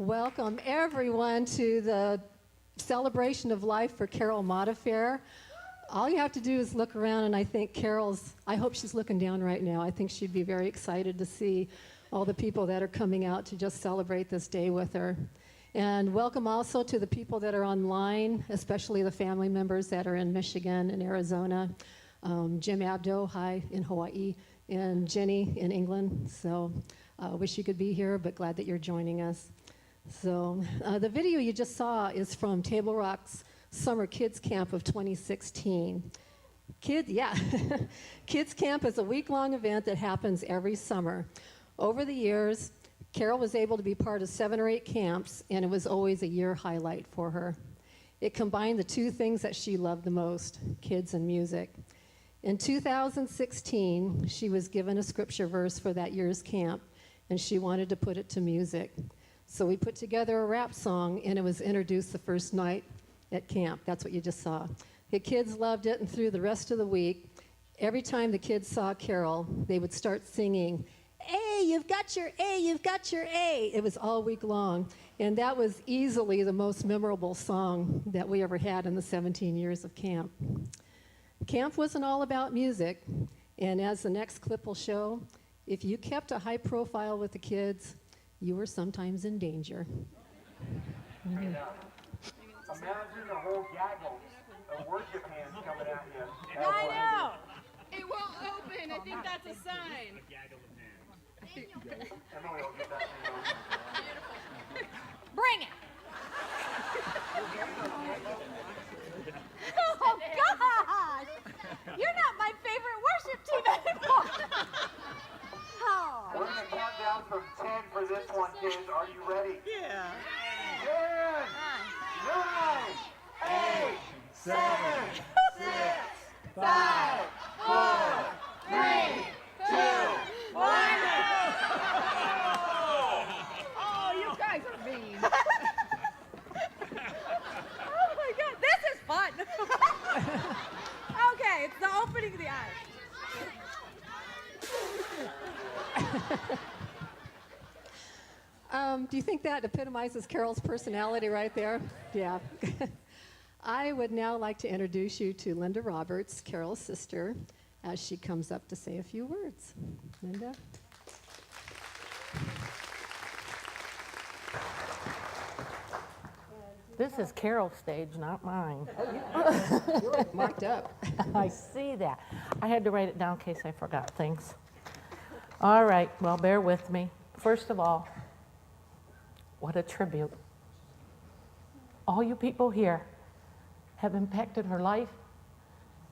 Welcome everyone to the celebration of life for Carol Modafarre. All you have to do is look around, and I think I hope she's looking down right now. I think she'd be very excited to see all the people that are coming out to just celebrate this day with her. And welcome also to the people that are online, especially the family members that are in Michigan and Arizona. Jim Abdo, hi, in Hawaii, and Jenny in England. So wish you could be here, but glad that you're joining us. So the video you just saw is from Table Rock's Summer Kids Camp of 2016. Kids Camp is a week-long event that happens every summer. Over the years, Carol was able to be part of 7 or 8 camps, and it was always a year highlight for her. It combined the two things that she loved the most, kids and music. In 2016, she was given a scripture verse for that year's camp, and she wanted to put it to music. So we put together a rap song, and it was introduced the first night at camp. That's what you just saw. The kids loved it, and through the rest of the week, every time the kids saw Carol, they would start singing, "A, you've got your A, you've got your A." It was all week long, and that was easily the most memorable song that we ever had in the 17 years of camp. Camp wasn't all about music, and as the next clip will show, if you kept a high profile with the kids, you were sometimes in danger. Imagine a whole gaggle of worship hands coming at you. I know! It won't open. I think that's a sign. Emily will get that thing on. Bring it! Oh, gosh! You're not my favorite worship team anymore! Oh. We're going to count down from 10 for this one, kids. Are you ready? Yeah. 10, 9, 8, 7, 6, 5, 4, 3, 2, 1. Oh, you guys are mean. Oh, my God. This is fun. Okay, it's the opening of the eyes. Do you think that epitomizes Carol's personality right there? Yeah. I would now like to introduce you to Linda Roberts, Carol's sister, as she comes up to say a few words. Linda? This is Carol's stage, not mine. Oh, yeah. You're marked up. I see that. I had to write it down in case I forgot things. All right, well, bear with me. First of all, what a tribute. All you people here have impacted her life,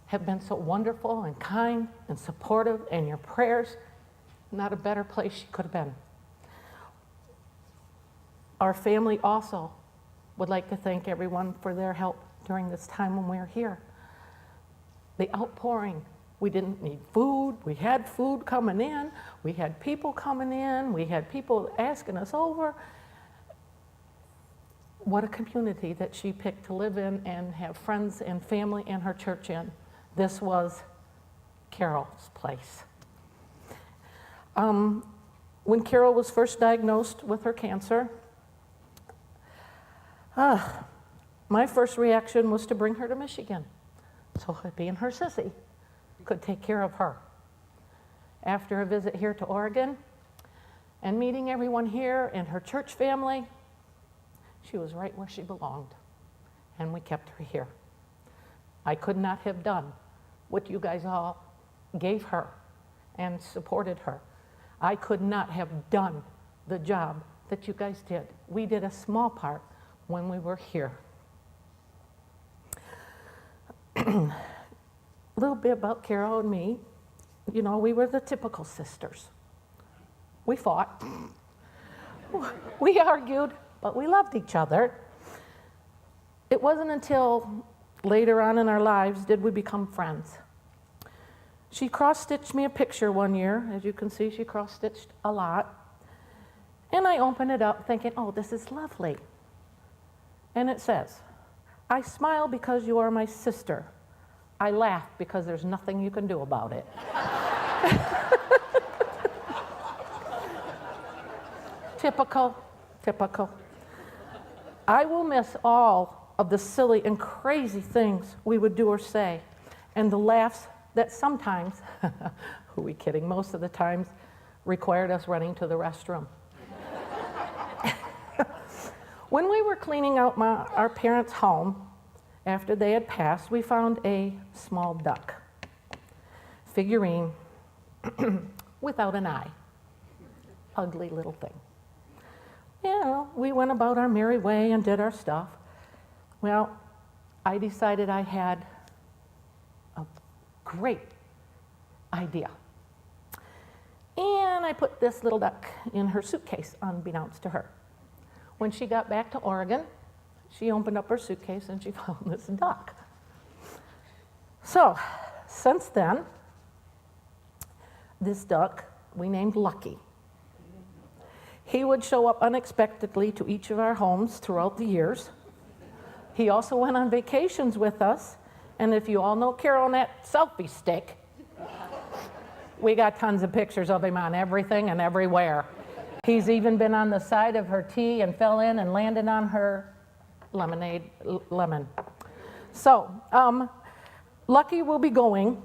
have been so wonderful and kind and supportive, and your prayers, not a better place she could have been. Our family also would like to thank everyone for their help during this time when we were here. The outpouring, we didn't need food, we had food coming in, we had people coming in, we had people asking us over. What a community that she picked to live in and have friends and family and her church in. This was Carol's place. When Carol was first diagnosed with her cancer, my first reaction was to bring her to Michigan, so being her sissy could take care of her. After a visit here to Oregon and meeting everyone here and her church family, she was right where she belonged, and we kept her here. I could not have done what you guys all gave her and supported her. I could not have done the job that you guys did. We did a small part when we were here. A little bit about Carol and me. You know, we were the typical sisters. We fought. We argued, but we loved each other. It wasn't until later on in our lives did we become friends. She cross-stitched me a picture one year. As you can see, she cross-stitched a lot. And I opened it up thinking, oh, this is lovely. And it says, "I smile because you are my sister. I laugh because there's nothing you can do about it." Typical. I will miss all of the silly and crazy things we would do or say, and the laughs that sometimes, who are we kidding, most of the times, required us running to the restroom. When we were cleaning out our parents' home, after they had passed, we found a small duck figurine without an eye. Ugly little thing. We went about our merry way and did our stuff. Well, I decided I had a great idea. And I put this little duck in her suitcase, unbeknownst to her. When she got back to Oregon, she opened up her suitcase and she found this duck. So, since then, this duck we named Lucky. He would show up unexpectedly to each of our homes throughout the years. He also went on vacations with us, and if you all know Carol and that selfie stick, we got tons of pictures of him on everything and everywhere. He's even been on the side of her tea and fell in and landed on her lemon. So, Lucky will be going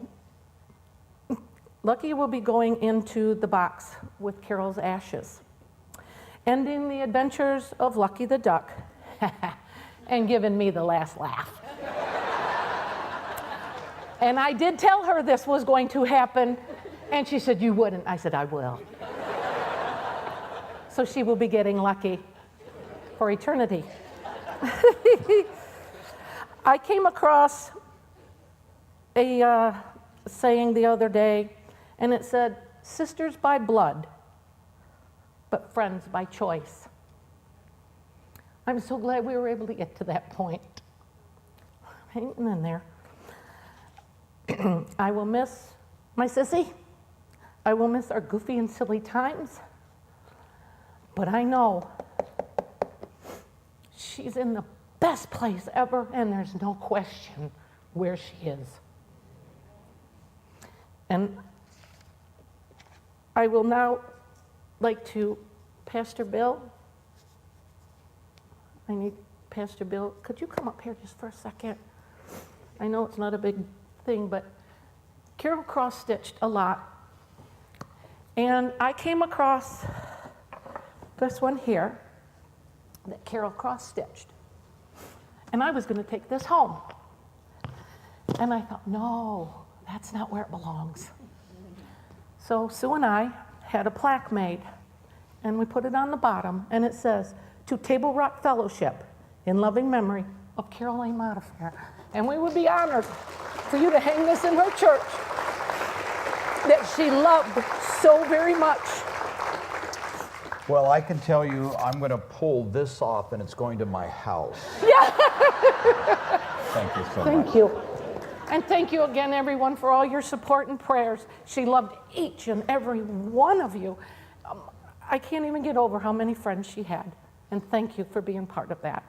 into the box with Carol's ashes, ending the adventures of Lucky the duck and giving me the last laugh. And I did tell her this was going to happen, and she said, "You wouldn't." I said, "I will." So she will be getting Lucky for eternity. I came across a saying the other day, and it said, "Sisters by blood, but friends by choice." I'm so glad we were able to get to that point. Hanging in there. I will miss my sissy. I will miss our goofy and silly times. But I know she's in the best place ever, and there's no question where she is. And I will now like to, Pastor Bill, I need Pastor Bill, could you come up here just for a second? I know it's not a big thing, but Carol cross-stitched a lot. And I came across this one here that Carol cross-stitched. And I was going to take this home. And I thought, no, that's not where it belongs. So Sue and I had a plaque made, and we put it on the bottom, and it says, "To Table Rock Fellowship, in loving memory of Caroline Modafarre." And we would be honored for you to hang this in her church that she loved so very much. Well, I can tell you, I'm going to pull this off, and it's going to my house. Yeah. Thank you so much. Thank you. And thank you again, everyone, for all your support and prayers. She loved each and every one of you. I can't even get over how many friends she had. And thank you for being part of that.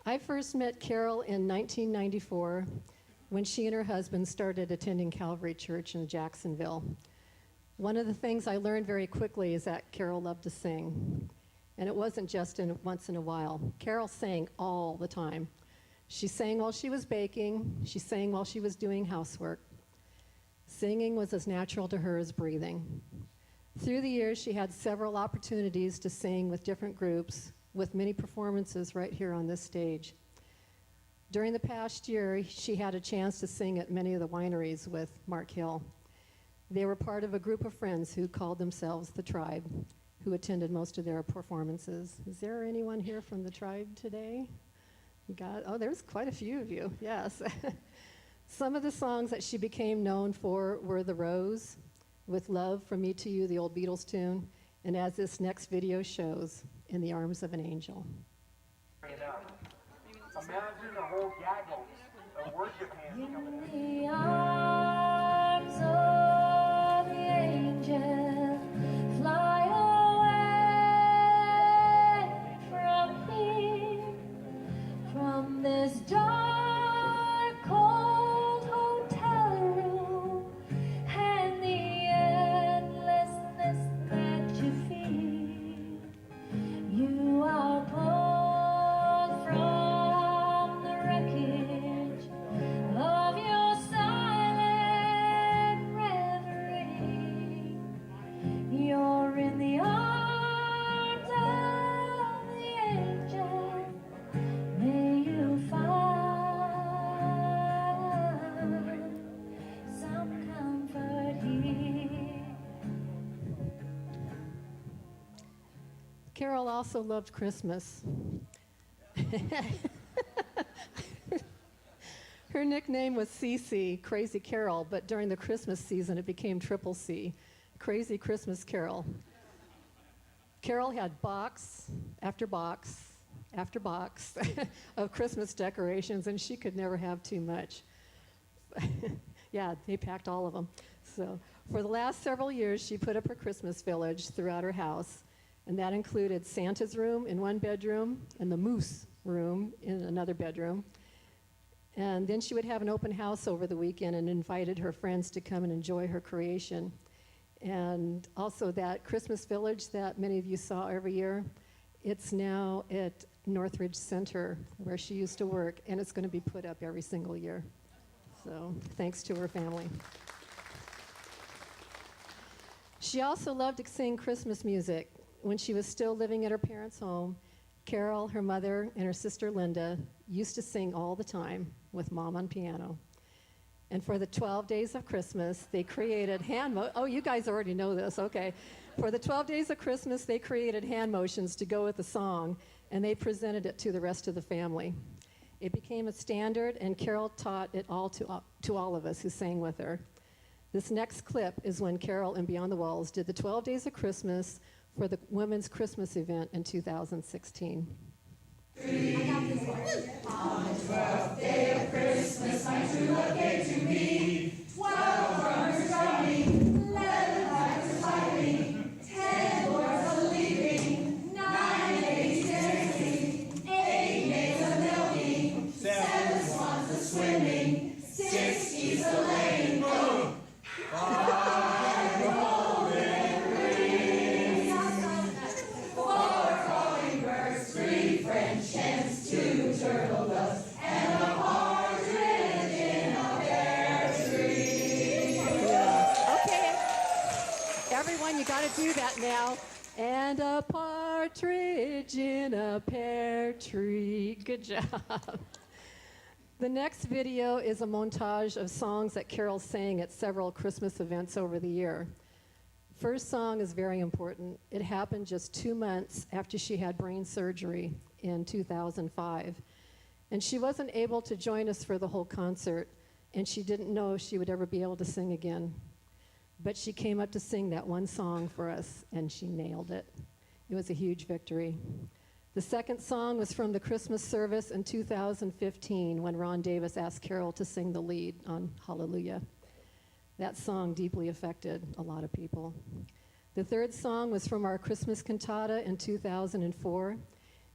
I first met Carol in 1994 when she and her husband started attending Calvary Church in Jacksonville. One of the things I learned very quickly is that Carol loved to sing. And it wasn't just once in a while. Carol sang all the time. She sang while she was baking. She sang while she was doing housework. Singing was as natural to her as breathing. Through the years, she had several opportunities to sing with different groups, with many performances right here on this stage. During the past year, she had a chance to sing at many of the wineries with Mark Hill. They were part of a group of friends who called themselves the Tribe, who attended most of their performances. Is there anyone here from the Tribe today? Oh, there's quite a few of you, yes. Some of the songs that she became known for were The Rose, with Love From Me to You, the old Beatles tune, and as this next video shows, In the Arms of an Angel. Imagine a whole gaggle of worship hands coming in. In the arms of the angel, fly away from here, from this dark, cold hotel room, and the also loved Christmas. Her nickname was CC, Crazy Carol, but during the Christmas season it became Triple C, Crazy Christmas Carol. Carol had box after box after box of Christmas decorations, and she could never have too much. Yeah, they packed all of them. So for the last several years, she put up her Christmas village throughout her house, and that included Santa's room in one bedroom and the Moose room in another bedroom. And then she would have an open house over the weekend and invited her friends to come and enjoy her creation. And also that Christmas village that many of you saw every year, it's now at Northridge Center where she used to work, and it's going to be put up every single year. So thanks to her family. She also loved to sing Christmas music. When she was still living at her parents' home, Carol, her mother, and her sister Linda used to sing all the time with Mom on piano. And for the 12 days of Christmas, they created oh, you guys already know this, okay. For the 12 days of Christmas, they created hand motions to go with the song, and they presented it to the rest of the family. It became a standard, and Carol taught it all to all of us who sang with her. This next clip is when Carol and Beyond the Walls did the 12 Days of Christmas for the Women's Christmas event in 2016. Everyone, you got to do that now. And a partridge in a pear tree. Good job. The next video is a montage of songs that Carol sang at several Christmas events over the year. First song is very important. It happened just 2 months after she had brain surgery in 2005. And she wasn't able to join us for the whole concert, and she didn't know if she would ever be able to sing again. But she came up to sing that one song for us, and she nailed it. It was a huge victory. The second song was from the Christmas service in 2015 when Ron Davis asked Carol to sing the lead on Hallelujah. That song deeply affected a lot of people. The third song was from our Christmas cantata in 2004.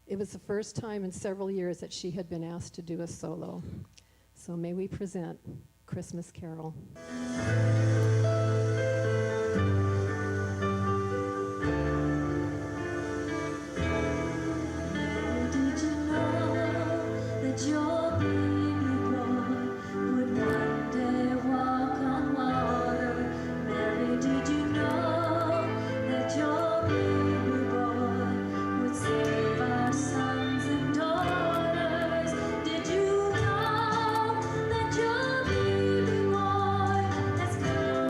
It was the first time in several years that she had been asked to do a solo. So may we present Christmas Carol. Did you know that your baby boy has come?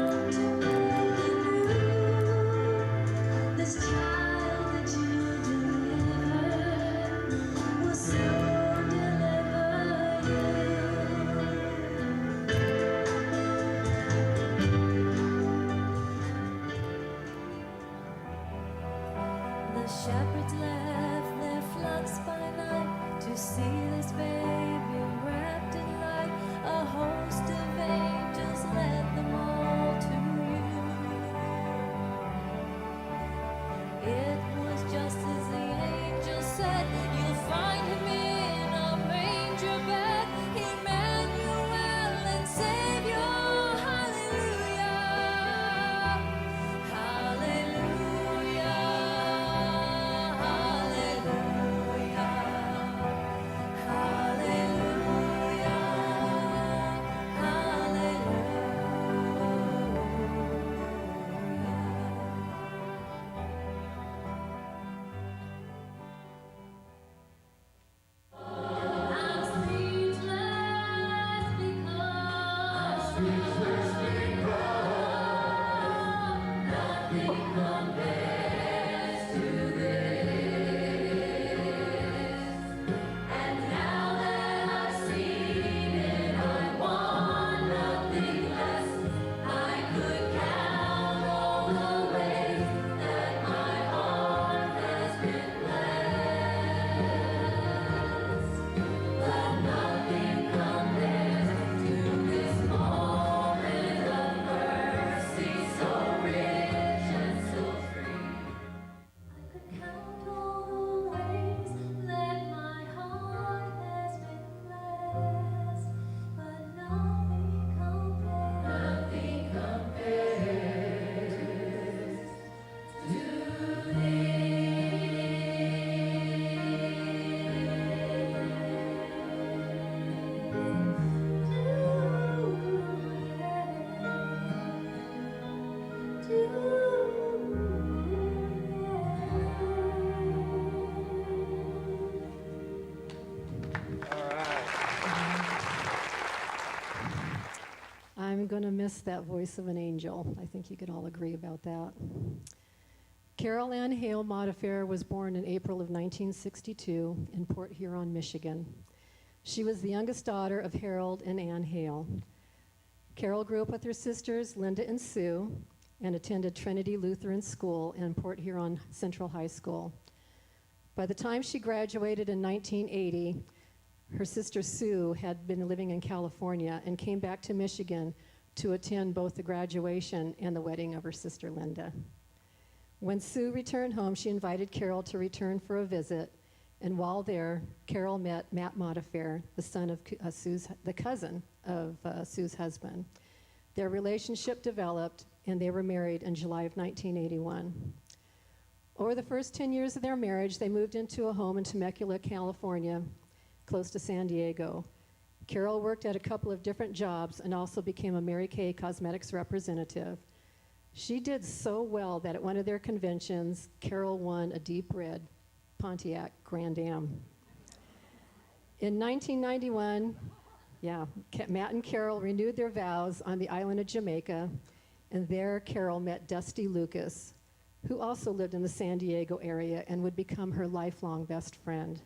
going to miss that voice of an angel. I think you could all agree about that. Carol Ann Hale Modafarre was born in April of 1962 in Port Huron, Michigan. She was the youngest daughter of Harold and Ann Hale. Carol grew up with her sisters, Linda and Sue, and attended Trinity Lutheran School and Port Huron Central High School. By the time she graduated in 1980, her sister Sue had been living in California and came back to Michigan to attend both the graduation and the wedding of her sister Linda. When Sue returned home, she invited Carol to return for a visit, and while there, Carol met Matt Modafarre, the son of the cousin of Sue's husband. Their relationship developed, and they were married in July of 1981. Over the first 10 years of their marriage, they moved into a home in Temecula, California, close to San Diego. Carol worked at a couple of different jobs and also became a Mary Kay Cosmetics representative. She did so well that at one of their conventions, Carol won a deep red Pontiac Grand Am. In 1991, Matt and Carol renewed their vows on the island of Jamaica, and there Carol met Dusty Lucas, who also lived in the San Diego area and would become her lifelong best friend.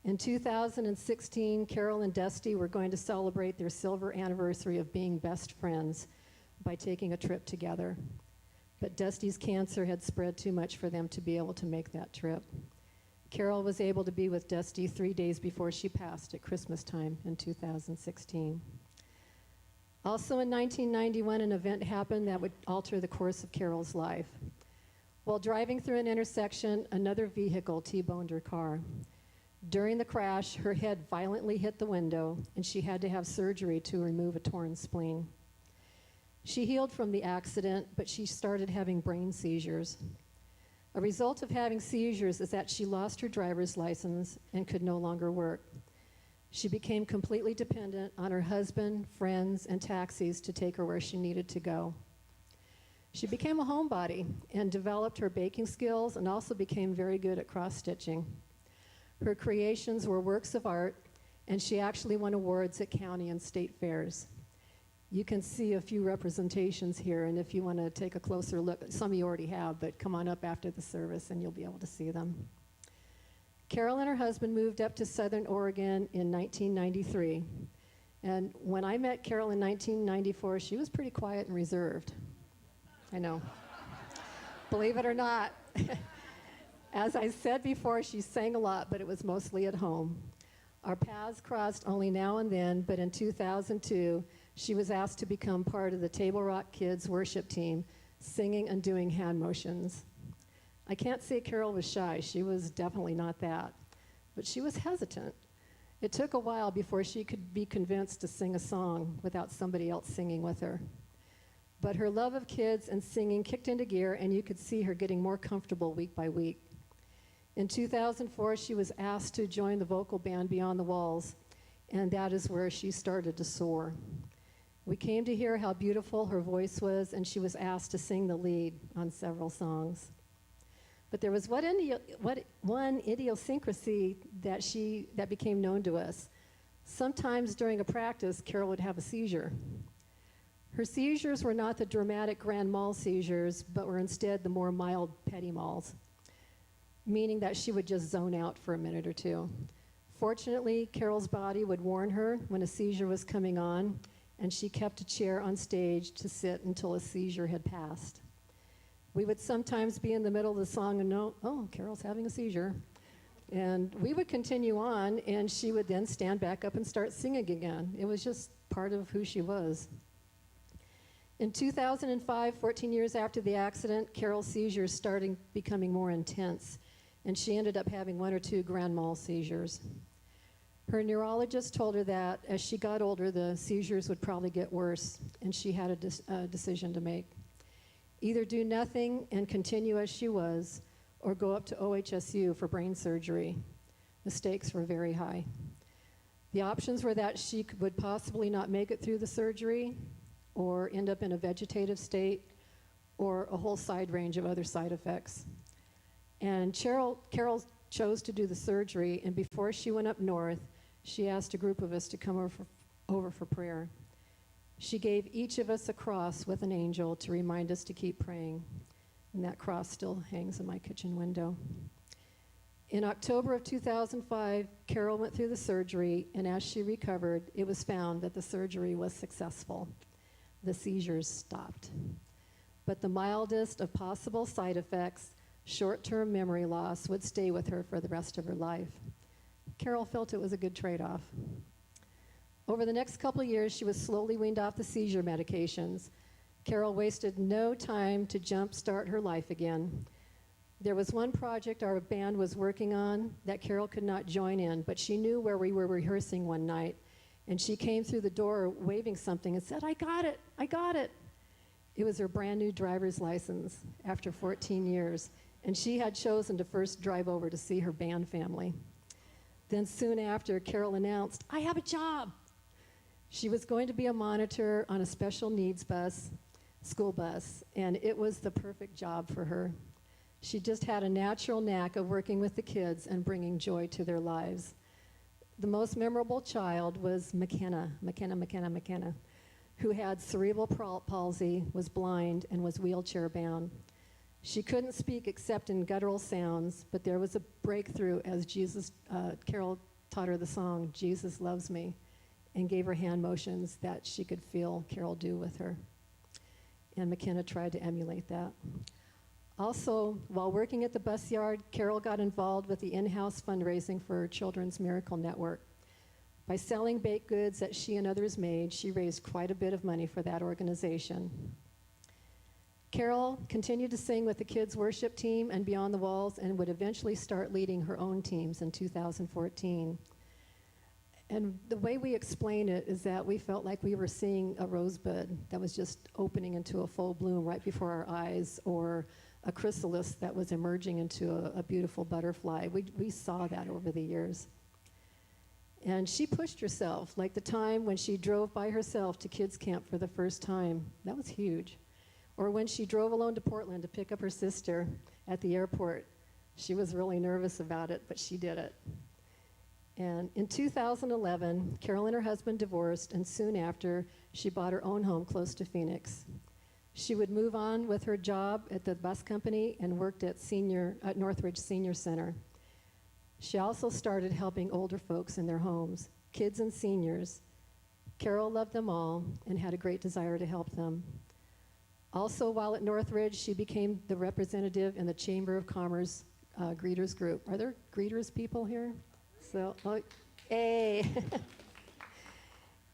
In 2016, Carol and Dusty were going to celebrate their silver anniversary of being best friends by taking a trip together. But Dusty's cancer had spread too much for them to be able to make that trip. Carol was able to be with Dusty 3 days before she passed at Christmas time in 2016. Also in 1991, an event happened that would alter the course of Carol's life. While driving through an intersection, another vehicle T-boned her car. During the crash, her head violently hit the window, and she had to have surgery to remove a torn spleen. She healed from the accident, but she started having brain seizures. A result of having seizures is that she lost her driver's license and could no longer work. She became completely dependent on her husband, friends, and taxis to take her where she needed to go. She became a homebody and developed her baking skills and also became very good at cross-stitching. Her creations were works of art, and she actually won awards at county and state fairs. You can see a few representations here, and if you want to take a closer look, some of you already have, but come on up after the service and you'll be able to see them. Carol and her husband moved up to Southern Oregon in 1993. And when I met Carol in 1994, she was pretty quiet and reserved. I know. Believe it or not. As I said before, she sang a lot, but it was mostly at home. Our paths crossed only now and then, but in 2002, she was asked to become part of the Table Rock Kids worship team, singing and doing hand motions. I can't say Carol was shy. She was definitely not that. But she was hesitant. It took a while before she could be convinced to sing a song without somebody else singing with her. But her love of kids and singing kicked into gear, and you could see her getting more comfortable week by week. In 2004, she was asked to join the vocal band Beyond the Walls, and that is where she started to soar. We came to hear how beautiful her voice was, and she was asked to sing the lead on several songs. But there was one idiosyncrasy that became known to us. Sometimes during a practice, Carol would have a seizure. Her seizures were not the dramatic grand mal seizures, but were instead the more mild petit mals, meaning that she would just zone out for a minute or two. Fortunately, Carol's body would warn her when a seizure was coming on, and she kept a chair on stage to sit until a seizure had passed. We would sometimes be in the middle of the song and know, oh, Carol's having a seizure. And we would continue on, and she would then stand back up and start singing again. It was just part of who she was. In 2005, 14 years after the accident, Carol's seizures started becoming more intense, and she ended up having 1 or 2 grand mal seizures. Her neurologist told her that as she got older, the seizures would probably get worse, and she had a decision to make. Either do nothing and continue as she was, or go up to OHSU for brain surgery. The stakes were very high. The options were that she would possibly not make it through the surgery, or end up in a vegetative state, or a whole side range of other side effects. And Carol chose to do the surgery, and before she went up north, she asked a group of us to come over for prayer. She gave each of us a cross with an angel to remind us to keep praying. And that cross still hangs in my kitchen window. In October of 2005, Carol went through the surgery, and as she recovered, it was found that the surgery was successful. The seizures stopped. But the mildest of possible side effects, short-term memory loss, would stay with her for the rest of her life. Carol felt it was a good trade-off. Over the next couple of years, she was slowly weaned off the seizure medications. Carol wasted no time to jumpstart her life again. There was one project our band was working on that Carol could not join in, but she knew where we were rehearsing one night, and she came through the door waving something and said, "I got it, I got it." It was her brand new driver's license after 14 years, and she had chosen to first drive over to see her band family. Then soon after, Carol announced, "I have a job." She was going to be a monitor on a special needs bus, school bus, and it was the perfect job for her. She just had a natural knack of working with the kids and bringing joy to their lives. The most memorable child was McKenna, who had cerebral palsy, was blind, and was wheelchair bound. She couldn't speak except in guttural sounds, but there was a breakthrough as Carol taught her the song, "Jesus Loves Me," and gave her hand motions that she could feel Carol do with her. And McKenna tried to emulate that. Also, while working at the bus yard, Carol got involved with the in-house fundraising for Children's Miracle Network. By selling baked goods that she and others made, she raised quite a bit of money for that organization. Carol continued to sing with the kids' worship team and Beyond the Walls, and would eventually start leading her own teams in 2014. And the way we explain it is that we felt like we were seeing a rosebud that was just opening into a full bloom right before our eyes, or a chrysalis that was emerging into a beautiful butterfly. We saw that over the years. And she pushed herself, like the time when she drove by herself to kids camp for the first time. That was huge. Or when she drove alone to Portland to pick up her sister at the airport. She was really nervous about it, but she did it. And in 2011, Carol and her husband divorced, and soon after, she bought her own home close to Phoenix. She would move on with her job at the bus company and worked at Northridge Senior Center. She also started helping older folks in their homes, kids and seniors. Carol loved them all and had a great desire to help them. Also, while at Northridge, she became the representative in the Chamber of Commerce greeters group. Are there greeters people here? So, hey.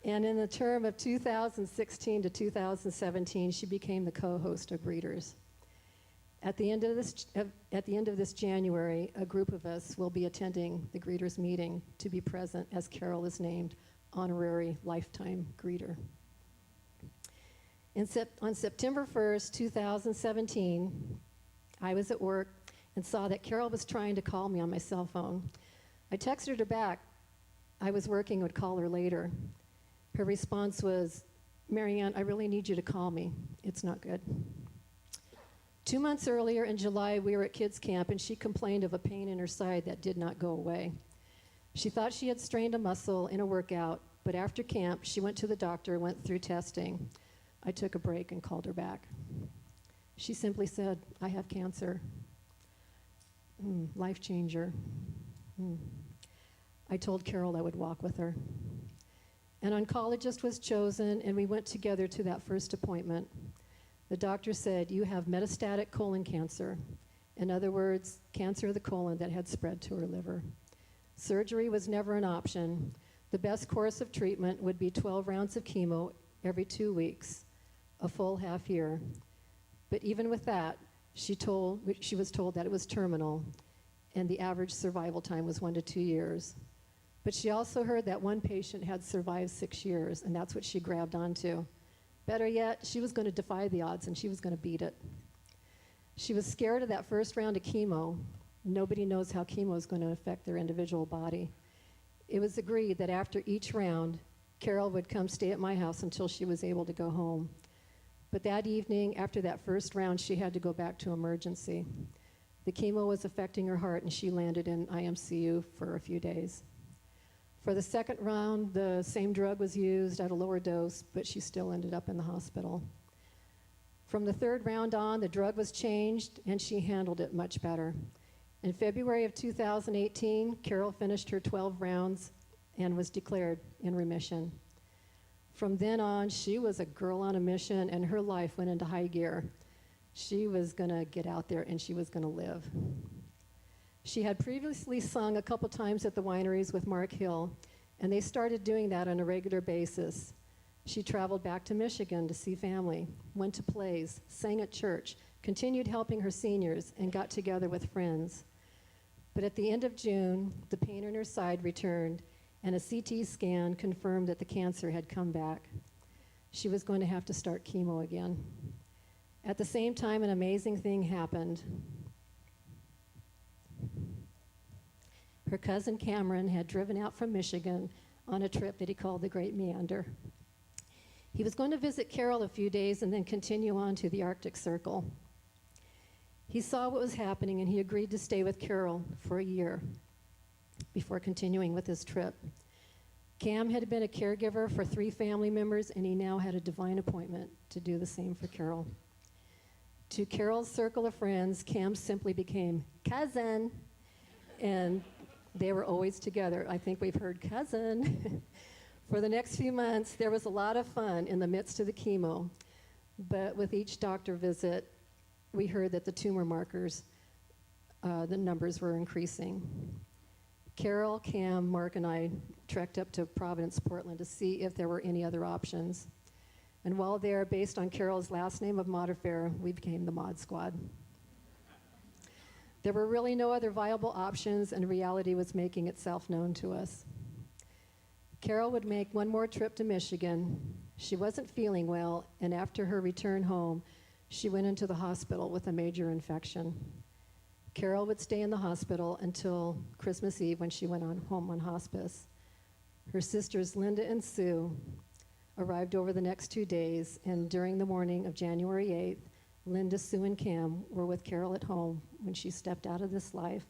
And in the term of 2016 to 2017, she became the co-host of Greeters. At the end of this January, a group of us will be attending the Greeters meeting to be present, as Carol is named Honorary Lifetime Greeter. On September 1st, 2017, I was at work and saw that Carol was trying to call me on my cell phone. I texted her back. I was working, would call her later. Her response was, "Marianne, I really need you to call me. It's not good." 2 months earlier in July, we were at kids camp, and she complained of a pain in her side that did not go away. She thought she had strained a muscle in a workout, but after camp, she went to the doctor, went through testing. I took a break and called her back. She simply said, "I have cancer." Life changer. I told Carol I would walk with her. An oncologist was chosen, and we went together to that first appointment. The doctor said, "You have metastatic colon cancer." In other words, cancer of the colon that had spread to her liver. Surgery was never an option. The best course of treatment would be 12 rounds of chemo every 2 weeks, a full half year. But even with that, she was told that it was terminal, and the average survival time was 1 to 2 years. But she also heard that one patient had survived 6 years, and that's what she grabbed onto. Better yet, she was going to defy the odds, and she was going to beat it. She was scared of that first round of chemo. Nobody knows how chemo is going to affect their individual body. It was agreed that after each round, Carol would come stay at my house until she was able to go home. But that evening, after that first round, she had to go back to emergency. The chemo was affecting her heart, and she landed in IMCU for a few days. For the second round, the same drug was used at a lower dose, but she still ended up in the hospital. From the third round on, the drug was changed, and she handled it much better. In February of 2018, Carol finished her 12 rounds and was declared in remission. From then on, she was a girl on a mission, and her life went into high gear. She was going to get out there, and she was going to live. She had previously sung a couple times at the wineries with Mark Hill, and they started doing that on a regular basis. She traveled back to Michigan to see family, went to plays, sang at church, continued helping her seniors, and got together with friends. But at the end of June, the pain in her side returned, and a CT scan confirmed that the cancer had come back. She was going to have to start chemo again. At the same time, an amazing thing happened. Her cousin Cameron had driven out from Michigan on a trip that he called the Great Meander. He was going to visit Carol a few days and then continue on to the Arctic Circle. He saw what was happening, and he agreed to stay with Carol for a year before continuing with his trip. Cam had been a caregiver for 3 family members, and he now had a divine appointment to do the same for Carol. To Carol's circle of friends, Cam simply became cousin, and they were always together. I think we've heard cousin. For the next few months, there was a lot of fun in the midst of the chemo, but with each doctor visit, we heard that the tumor markers, the numbers were increasing. Carol, Cam, Mark, and I trekked up to Providence, Portland to see if there were any other options. And while there, based on Carol's last name of Modafarre, we became the Mod Squad. There were really no other viable options, and reality was making itself known to us. Carol would make one more trip to Michigan. She wasn't feeling well, and after her return home, she went into the hospital with a major infection. Carol would stay in the hospital until Christmas Eve when she went home on hospice. Her sisters, Linda and Sue, arrived over the next 2 days, and during the morning of January 8th, Linda, Sue, and Cam were with Carol at home when she stepped out of this life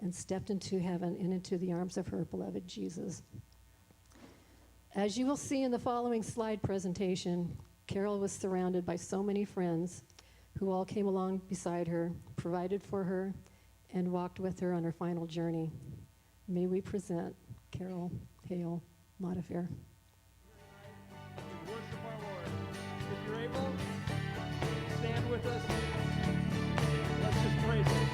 and stepped into heaven and into the arms of her beloved Jesus. As you will see in the following slide presentation, Carol was surrounded by so many friends who all came along beside her, provided for her, and walked with her on her final journey. May we present Carol Hale Modafarre. Worship our Lord. If you're able, stand with us. Let's just praise Him.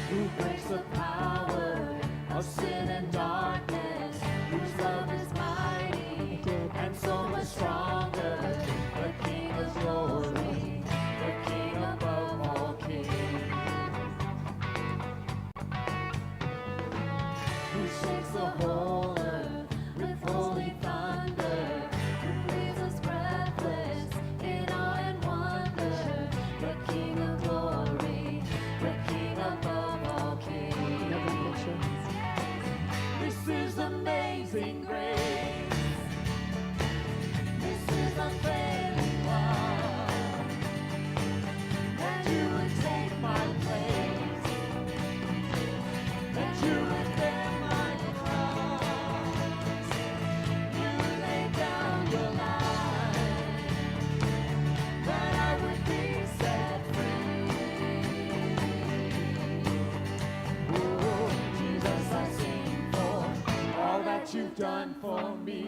Who breaks the power of sin and darkness, whose love is mighty and so much stronger, the King of glory, the King above all kings, who shakes the whole earth with holy thunder, who leaves us breathless in awe and wonder, the King of glory, the King above all kings. This is amazing grace. This is unfailing love. That you would take my place. That you would bear my cross. You laid down your life. That I would be set free. Oh, Jesus, I sing for all that you've done for me.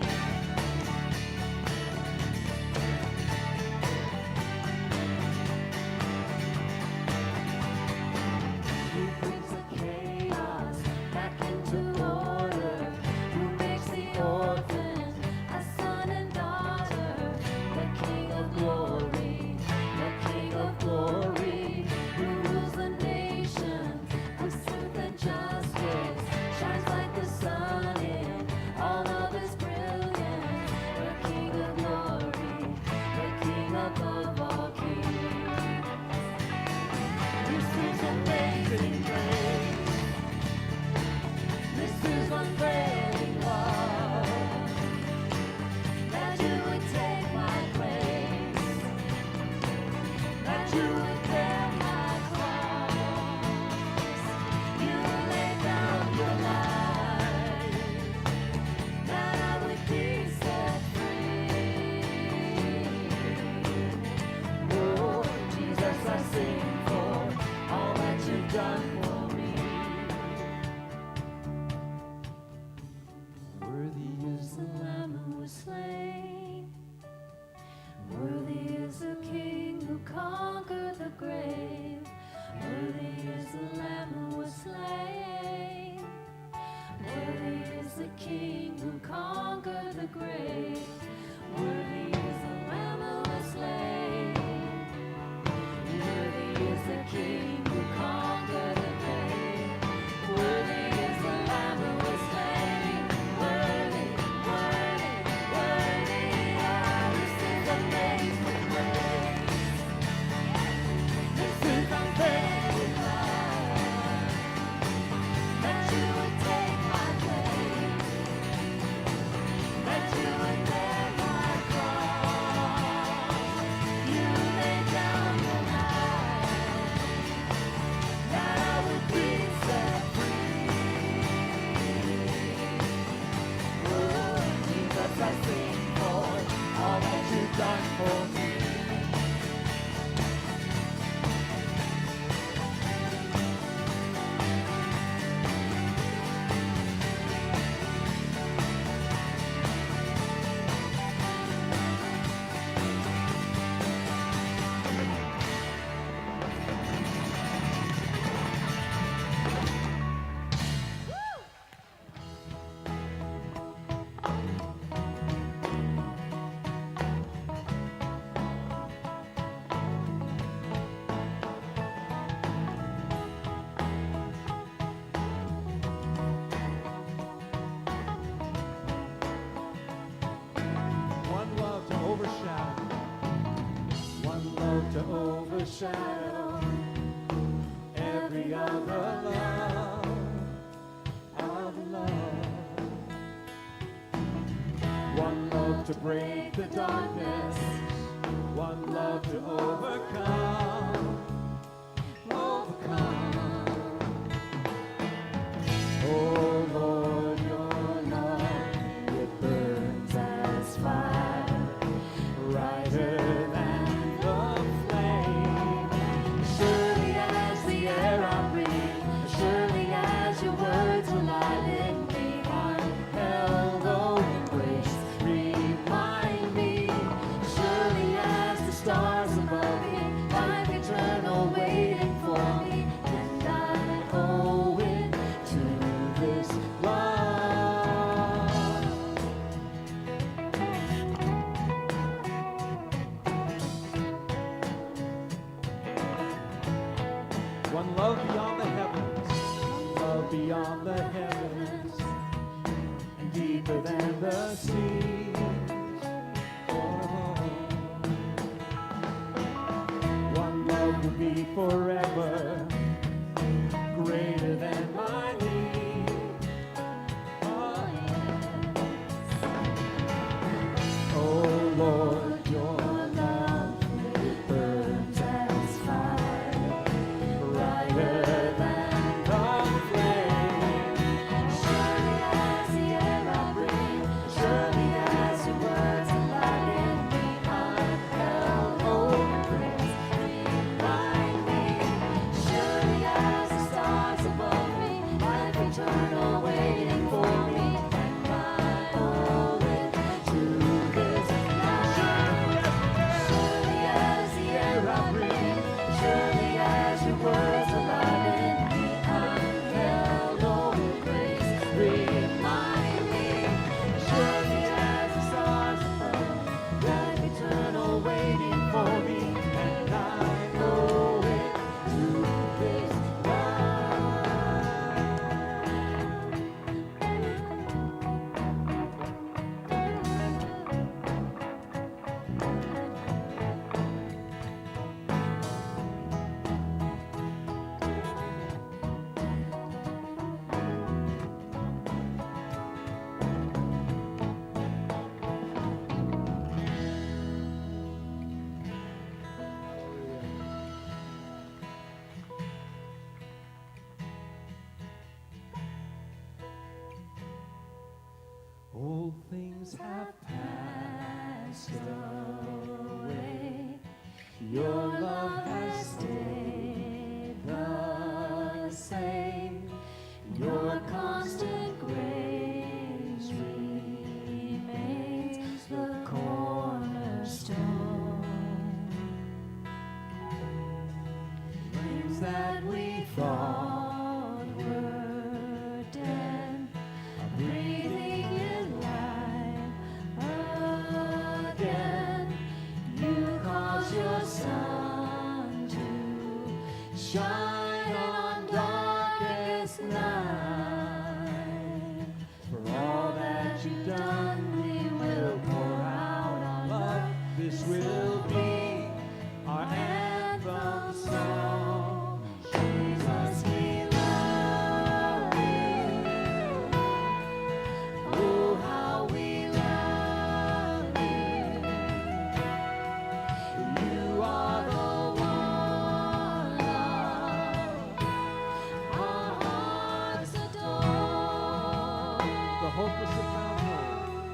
Who brings the chaos back into order? Who makes the orphan a son and daughter? The King of glory, the King of glory, who rules the nations with truth and justice, shines like the sun in all of his brilliance. The King of glory, the King above all kings. This is amazing grace. This is unfailing love. That you would take my place. That you would bear my cross. overshadow every other love, other love. One love to break the darkness, one love to overcome, overcome. Oh Lord, your love, it burns as fire, brighter than the flame. Surely as the air I breathe, surely as your words alive in me, I'm held in grace. Remind me, surely as the stars above me, life eternal waiting for me, and I owe it to this love. One love beyond the heavens, one love beyond the heavens, and deeper than the sea. Oh. One love will be forever, greater than my need. Oh, oh Lord, your love burns as fire, brighter than the flame. Surely as the air I breathe, surely as your words alive in me, I'm held in grace. Remind me, surely as the stars above me, life eternal waiting for me, and I owe it to this love. Surely as the air I breathe, surely as your words alive in me, I'm held in grace. Remind me, surely as the stars above, life eternal waiting for me, and I owe it to this love. Old things have passed away. Your love has stayed the same. Your constant grace remains the cornerstone. Flames that we thought were dead are breathing in life again. You cause your sun to shine on darkest night. For all that you've done, we will pour out our love. This will be our anthem song. Jesus, we love you. Oh, how we love you. You are the one our hearts adore. The hopeless have found hope.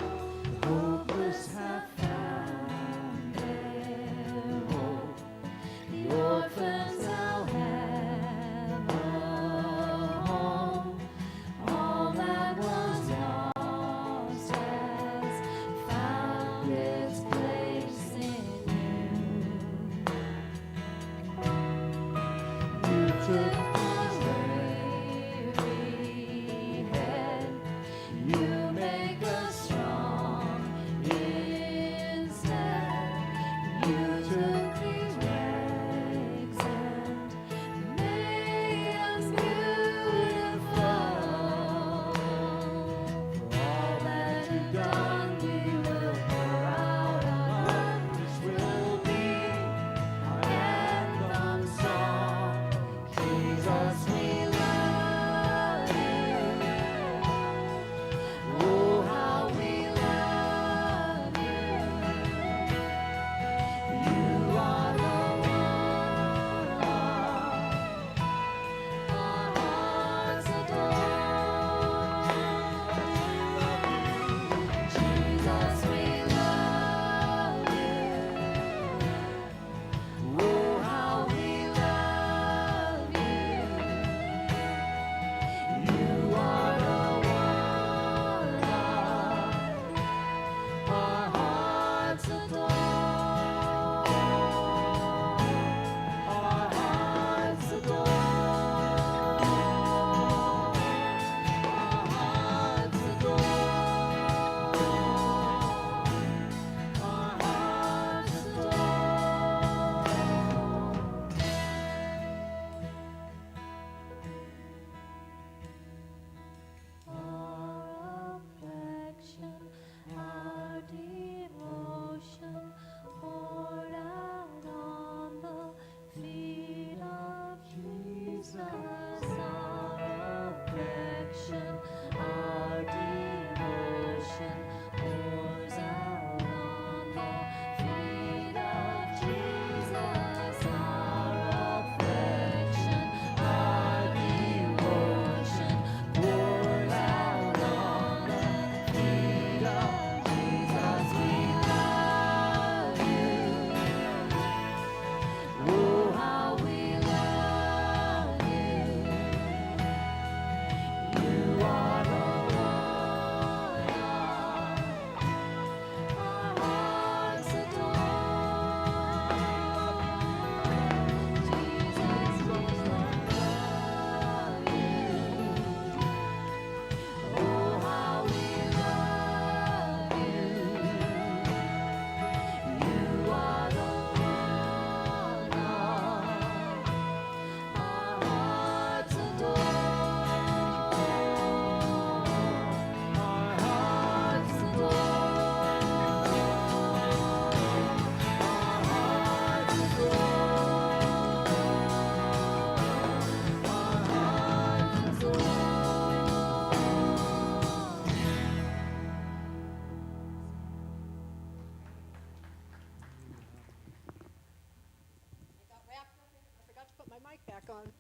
song.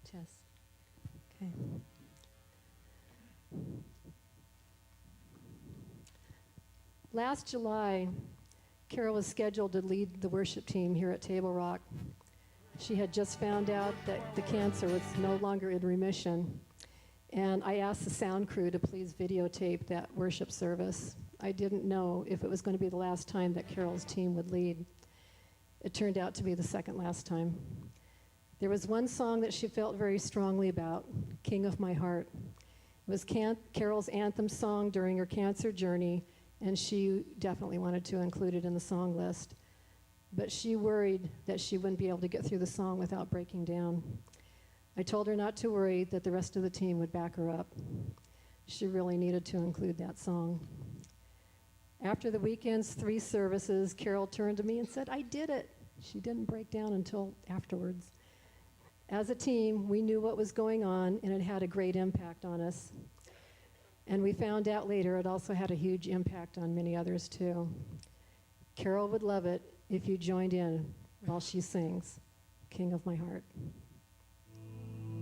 Test. Okay. Last July, Carol was scheduled to lead the worship team here at Table Rock. She had just found out that the cancer was no longer in remission, and I asked the sound crew to please videotape that worship service. I didn't know if it was going to be the last time that Carol's team would lead. It turned out to be the second last time. There was one song that she felt very strongly about, King of My Heart. It was Carol's anthem song during her cancer journey, and she definitely wanted to include it in the song list. But she worried that she wouldn't be able to get through the song without breaking down. I told her not to worry, that the rest of the team would back her up. She really needed to include that song. After the weekend's 3 services, Carol turned to me and said, "I did it." She didn't break down until afterwards. As a team, we knew what was going on, and it had a great impact on us. And we found out later it also had a huge impact on many others too. Carol would love it if you joined in while she sings, King of My Heart.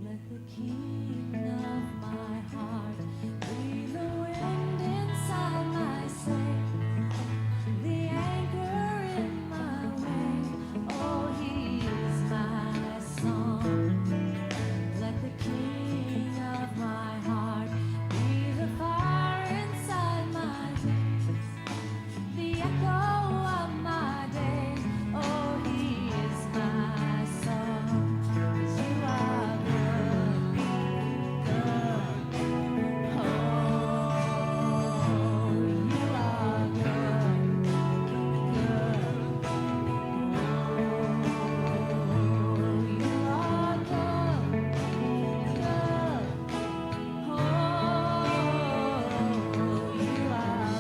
Let the king of my heart be the wind inside my sail, the anchor in my way. Oh, he is my song. Let the king of my heart be the fire inside my days, the echo of my days. Oh, he is my song. 'Cause you are good, good. Oh, you are good, good. Oh, you are good, good. Oh, you are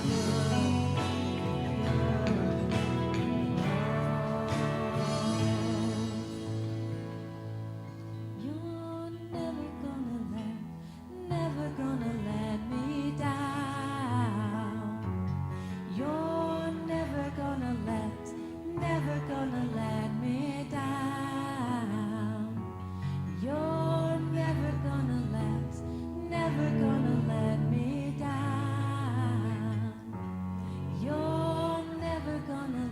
You're never gonna let me down. You're never gonna let me down. You're never gonna let me down. You're never gonna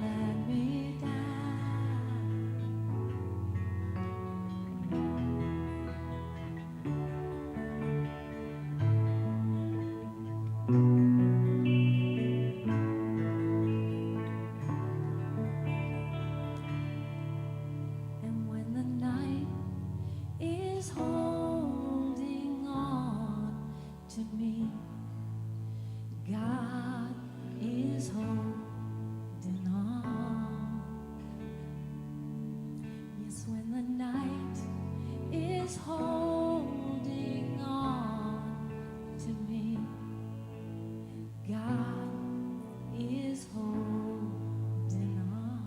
let me down. And when the night is holding on to me, God is holding on. Yes, when the night is holding on to me, God is holding on.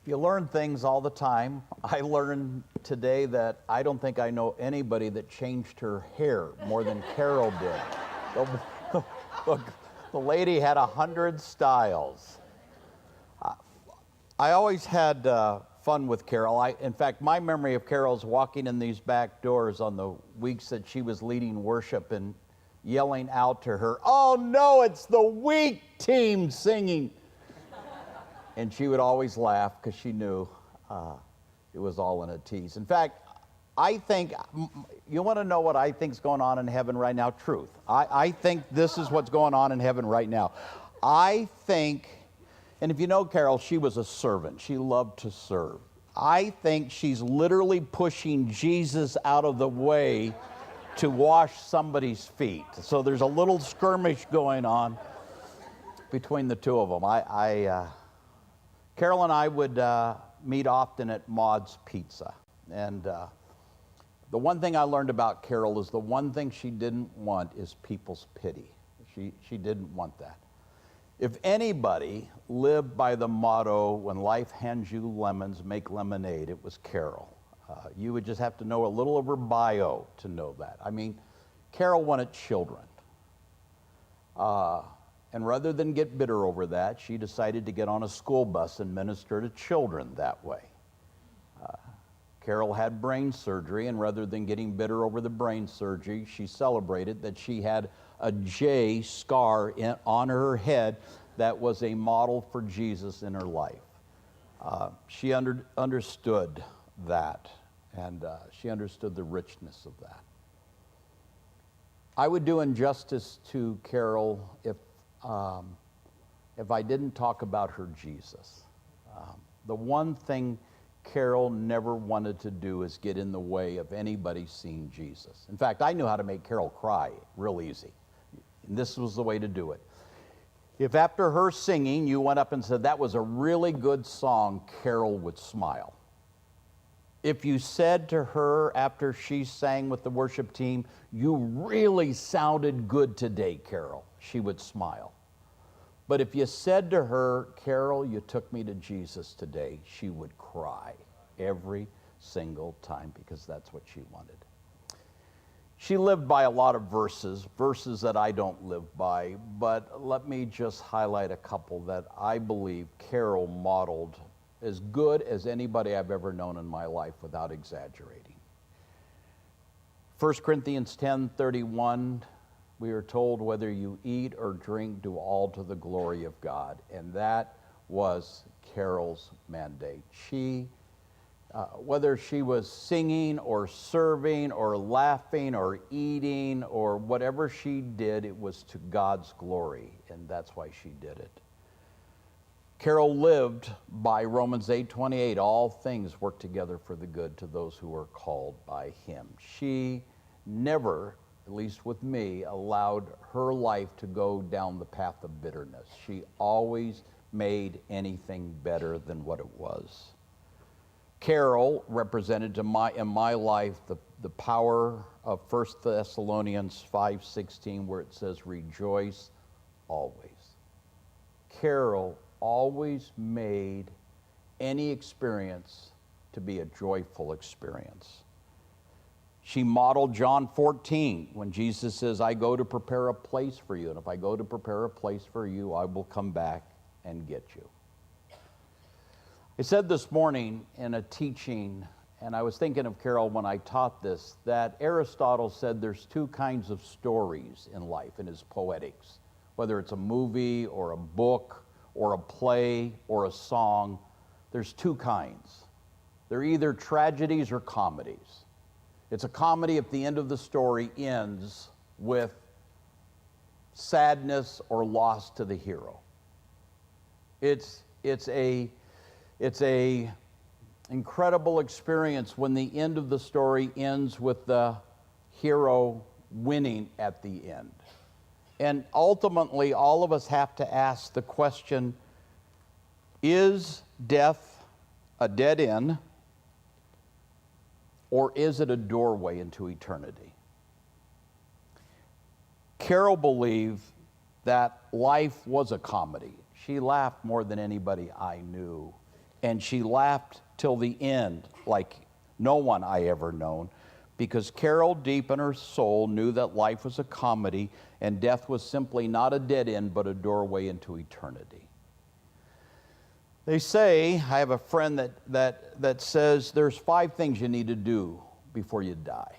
You learn things all the time. I learned today that I don't think I know anybody that changed her hair more than Carol did. The lady had 100 styles. I always had fun with Carol. In fact, my memory of Carol's walking in these back doors on the weeks that she was leading worship and yelling out to her, "Oh no, it's the weak team singing." And she would always laugh because she knew it was all in a tease. In fact, I think, you want to know what I think's going on in heaven right now? Truth. I think this is what's going on in heaven right now. I think, and if you know Carol, she was a servant. She loved to serve. I think she's literally pushing Jesus out of the way to wash somebody's feet. So there's a little skirmish going on between the two of them. Carol and I would meet often at Maud's Pizza. And the one thing I learned about Carol is the one thing she didn't want is people's pity. She didn't want that. If anybody lived by the motto, when life hands you lemons, make lemonade, it was Carol. You would just have to know a little of her bio to know that. I mean, Carol wanted children. And rather than get bitter over that, she decided to get on a school bus and minister to children that way. Carol had brain surgery, and rather than getting bitter over the brain surgery, she celebrated that she had a J scar on her head that was a model for Jesus in her life. She understood that, and she understood the richness of that. I would do injustice to Carol if I didn't talk about her Jesus. The one thing Carol never wanted to do is get in the way of anybody seeing Jesus. In fact, I knew how to make Carol cry real easy. And this was the way to do it. If after her singing, you went up and said, that was a really good song, Carol would smile. If you said to her after she sang with the worship team, you really sounded good today, Carol, she would smile. But if you said to her, Carol, you took me to Jesus today, she would cry every single time because that's what she wanted. She lived by a lot of verses that I don't live by, but let me just highlight a couple that I believe Carol modeled as good as anybody I've ever known in my life without exaggerating. 1 Corinthians 10:31, we are told, whether you eat or drink, do all to the glory of God. And that was Carol's mandate. Whether she was singing or serving or laughing or eating or whatever she did, it was to God's glory, and that's why she did it. Carol lived by Romans 8:28, all things work together for the good to those who are called by him. She never, at least with me, allowed her life to go down the path of bitterness. She always made anything better than what it was. Carol represented in my life the power of 1 Thessalonians 5:16, where it says, rejoice always. Carol always made any experience to be a joyful experience. She modeled John 14 when Jesus says, I go to prepare a place for you, and if I go to prepare a place for you, I will come back and get you. I said this morning in a teaching, and I was thinking of Carol when I taught this, that Aristotle said there's two kinds of stories in life in his Poetics. Whether it's a movie or a book or a play or a song, there's two kinds. They're either tragedies or comedies. It's a comedy if the end of the story ends with sadness or loss to the hero. It's a incredible experience when the end of the story ends with the hero winning at the end. And ultimately, all of us have to ask the question, is death a dead end, or is it a doorway into eternity? Carol believed that life was a comedy. She laughed more than anybody I knew. And she laughed till the end like no one I ever known, because Carol, deep in her soul, knew that life was a comedy and death was simply not a dead end, but a doorway into eternity. They say, I have a friend that says there's 5 things you need to do before you die.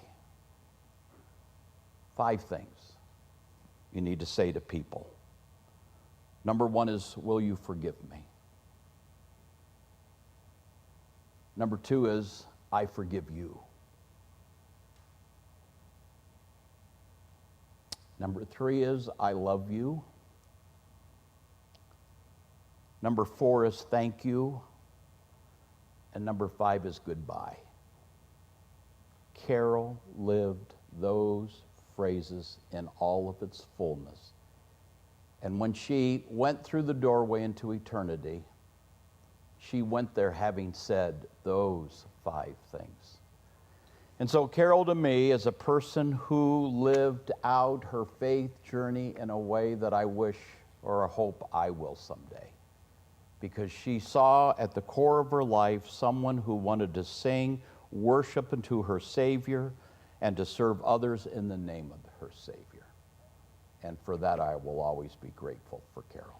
5 things you need to say to people. Number 1 is, will you forgive me? Number 2 is, I forgive you. Number 3 is, I love you. Number 4 is, thank you. And number 5 is, goodbye. Carol lived those phrases in all of its fullness. And when she went through the doorway into eternity, she went there having said those 5 things. And so Carol to me is a person who lived out her faith journey in a way that I wish or hope I will someday. Because she saw at the core of her life someone who wanted to sing worship unto her Savior and to serve others in the name of her Savior. And for that I will always be grateful for Carol.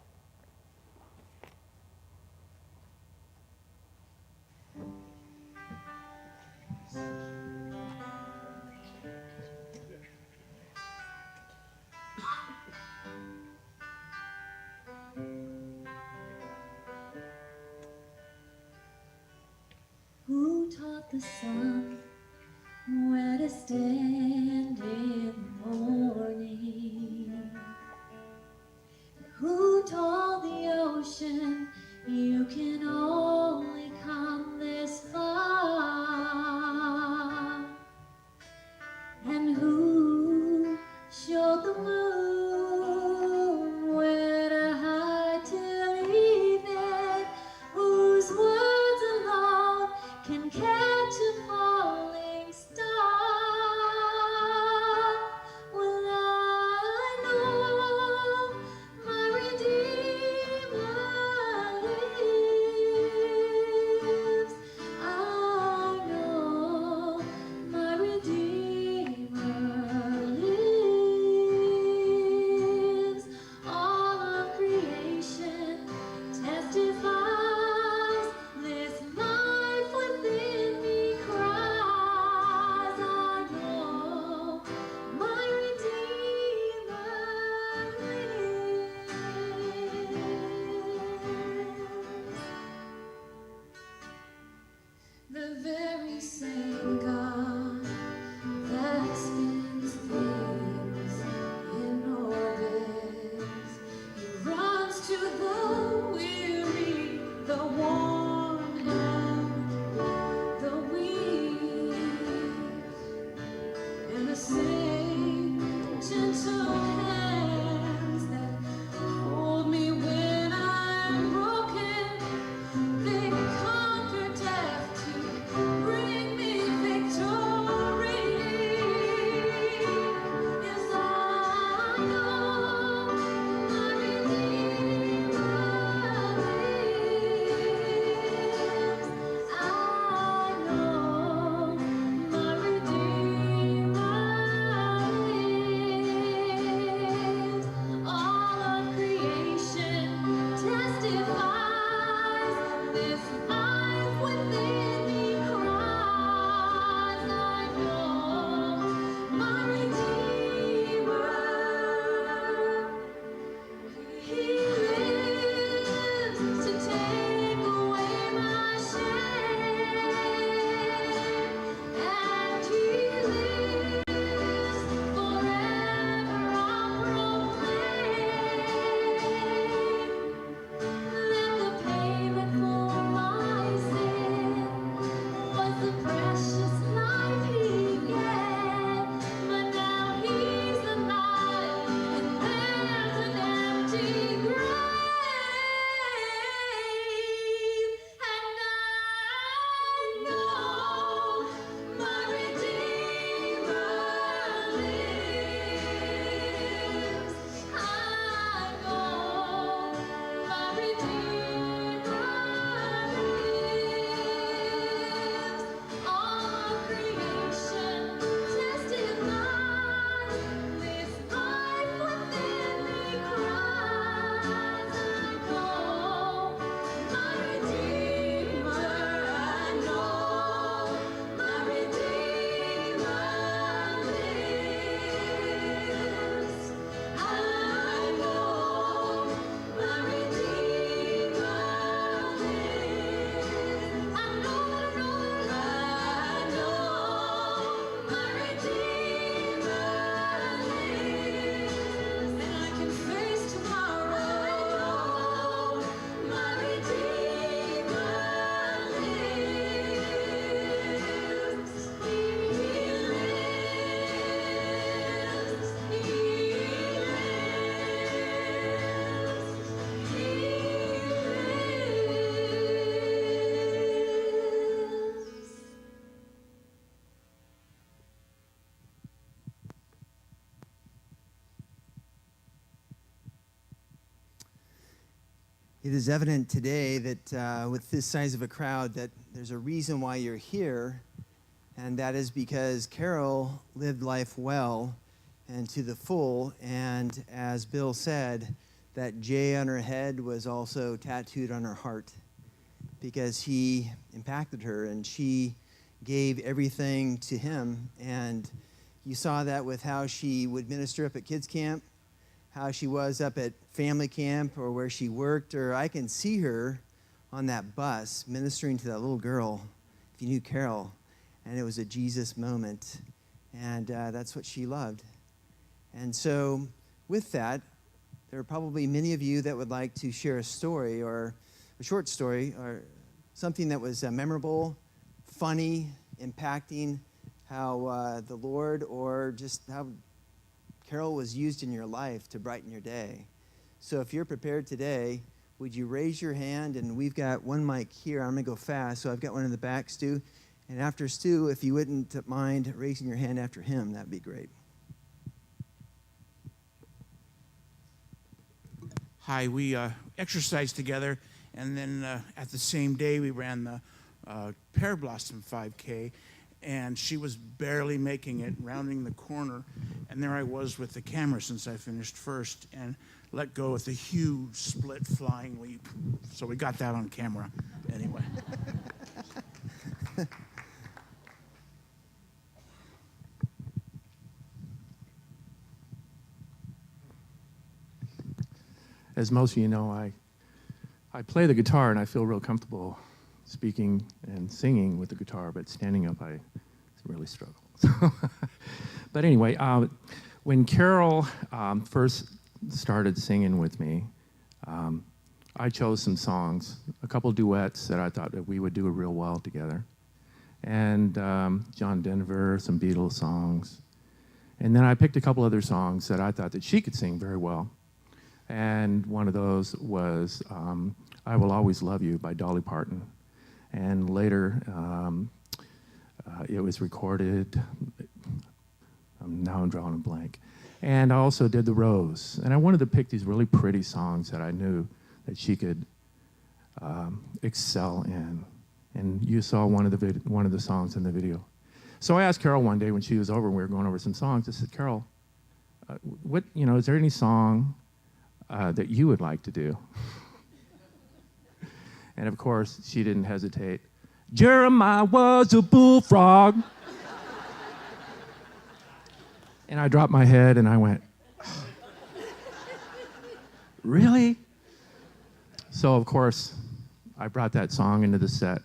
Who taught the sun where to stand in the morning? Who told the ocean you can only come this far? And who showed the moon where to hide till evening? Whose words alone can catch a falling star? Well, I know my Redeemer lives. I know my Redeemer lives. All of creation testifies, this life within me cries. I know my Redeemer lives. The very same God that spins things in orbits, He runs to the weary, the worn, and the weak, and the same gentle hands that hold me when I'm broken. They conquer death to bring me It is evident today that with this size of a crowd that there's a reason why you're here, and that is because Carol lived life well and to the full, and as Bill said, that J on her head was also tattooed on her heart because he impacted her and she gave everything to him. And you saw that with how she would minister up at kids camp, how she was up at family camp or where she worked, or I can see her on that bus ministering to that little girl, if you knew Carol, and it was a Jesus moment, and that's what she loved. And so with that, there are probably many of you that would like to share a story or a short story or something that was memorable, funny, impacting, how the Lord or just how Carol was used in your life to brighten your day. So if you're prepared today, would you raise your hand? And we've got one mic here. I'm going to go fast, so I've got one in the back, Stu. And after Stu, if you wouldn't mind raising your hand after him, that'd be great. Hi, we exercised together, and then at the same day we ran the Pear Blossom 5K, and she was barely making it, rounding the corner, and there I was with the camera since I finished first and let go with a huge split flying leap. So we got that on camera anyway. As most of you know, I play the guitar and I feel real comfortable speaking and singing with the guitar, but standing up I really struggle. But anyway, when Carol first started singing with me, I chose some songs, a couple duets that I thought that we would do real well together. And John Denver, some Beatles songs. And then I picked a couple other songs that I thought that she could sing very well. And one of those was I Will Always Love You by Dolly Parton. And later, it was recorded, now I'm drawing a blank. And I also did The Rose. And I wanted to pick these really pretty songs that I knew that she could excel in. And you saw one of the songs in the video. So I asked Carol one day when she was over and we were going over some songs, I said, Carol, is there any song that you would like to do? And of course, she didn't hesitate. Jeremiah was a bullfrog. And I dropped my head and I went, really? So of course, I brought that song into the set,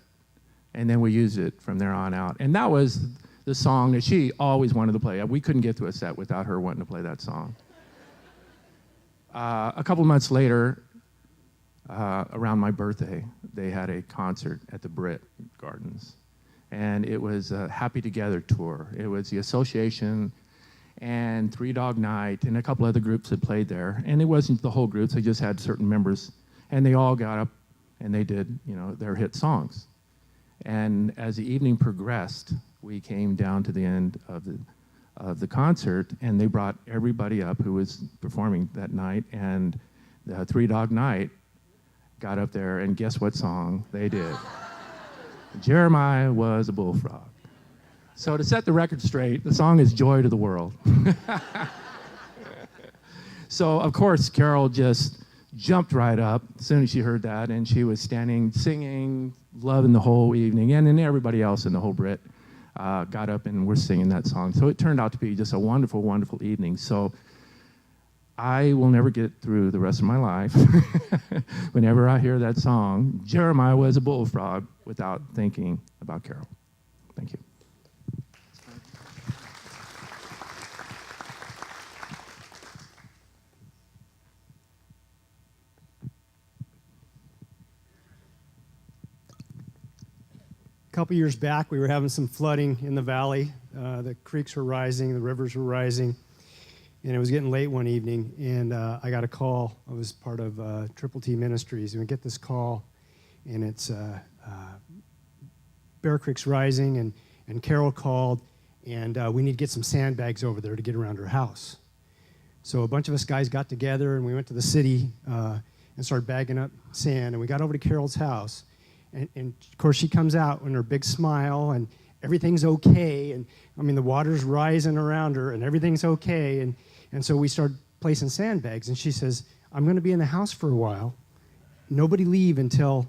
and then we used it from there on out. And that was the song that she always wanted to play. We couldn't get to a set without her wanting to play that song. A couple months later, around my birthday, they had a concert at the Britt Gardens. And it was a Happy Together tour. It was the association and Three Dog Night and a couple other groups that played there. And it wasn't the whole group, they just had certain members. And they all got up and they did, their hit songs. And as the evening progressed, we came down to the end of the concert, and they brought everybody up who was performing that night, and the Three Dog Night got up there, and guess what song they did? Jeremiah Was a Bullfrog. So to set the record straight, the song is Joy to the World. So of course, Carol just jumped right up as soon as she heard that, and she was standing, singing, loving the whole evening, and then everybody else in the whole Brit got up and were singing that song. So it turned out to be just a wonderful, wonderful evening. So I will never get through the rest of my life whenever I hear that song, Jeremiah Was a Bullfrog, without thinking about Carol. Thank you. A couple years back, we were having some flooding in the valley. The creeks were rising, the rivers were rising, and it was getting late one evening, and I got a call. I was part of Triple T Ministries, and we get this call, and it's Bear Creek's rising, and Carol called, and we need to get some sandbags over there to get around her house. So a bunch of us guys got together, and we went to the city, and started bagging up sand. And we got over to Carol's house. And of course, she comes out with her big smile, and everything's okay. And I mean, the water's rising around her, and everything's okay. And so we started placing sandbags. And she says, I'm going to be in the house for a while. Nobody leave until,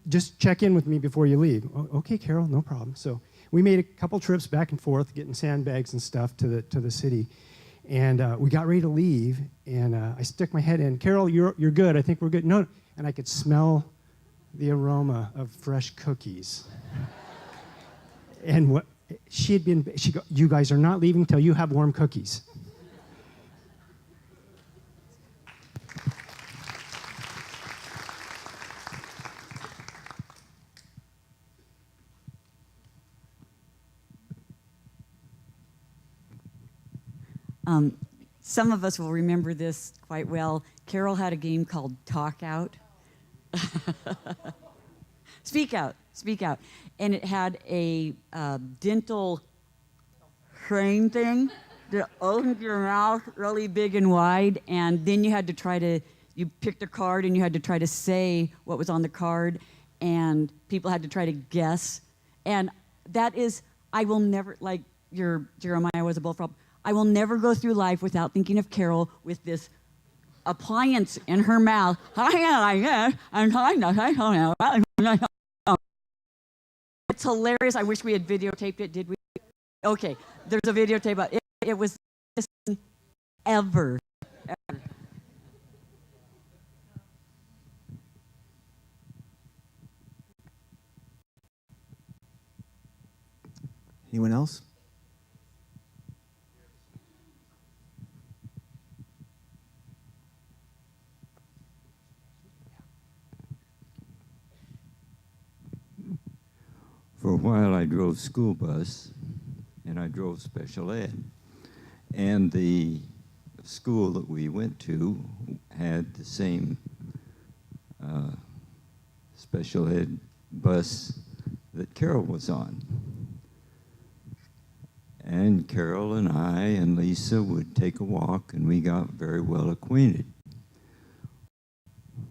just check in with me before you leave. Okay, Carol, no problem. So we made a couple trips back and forth, getting sandbags and stuff to the city. And we got ready to leave, and I stuck my head in. Carol, you're good. I think we're good. No, and I could smell the aroma of fresh cookies. And what she go, you guys are not leaving till you have warm cookies. Some of us will remember this quite well. Carol had a game called Talk Out. Speak out, speak out. And it had a dental frame thing that opened your mouth really big and wide, and then you had to you picked a card and you had to try to say what was on the card, and people had to try to guess. And that is, I will never, like your Jeremiah was a bullfrog, I will never go through life without thinking of Carol with this appliance in her mouth. It's hilarious. I wish we had videotaped it. Did we? Okay, there's a videotape. It was ever. Anyone else? For a while, I drove school bus, and I drove special ed. And the school that we went to had the same special ed bus that Carol was on. And Carol and I and Lisa would take a walk, and we got very well acquainted.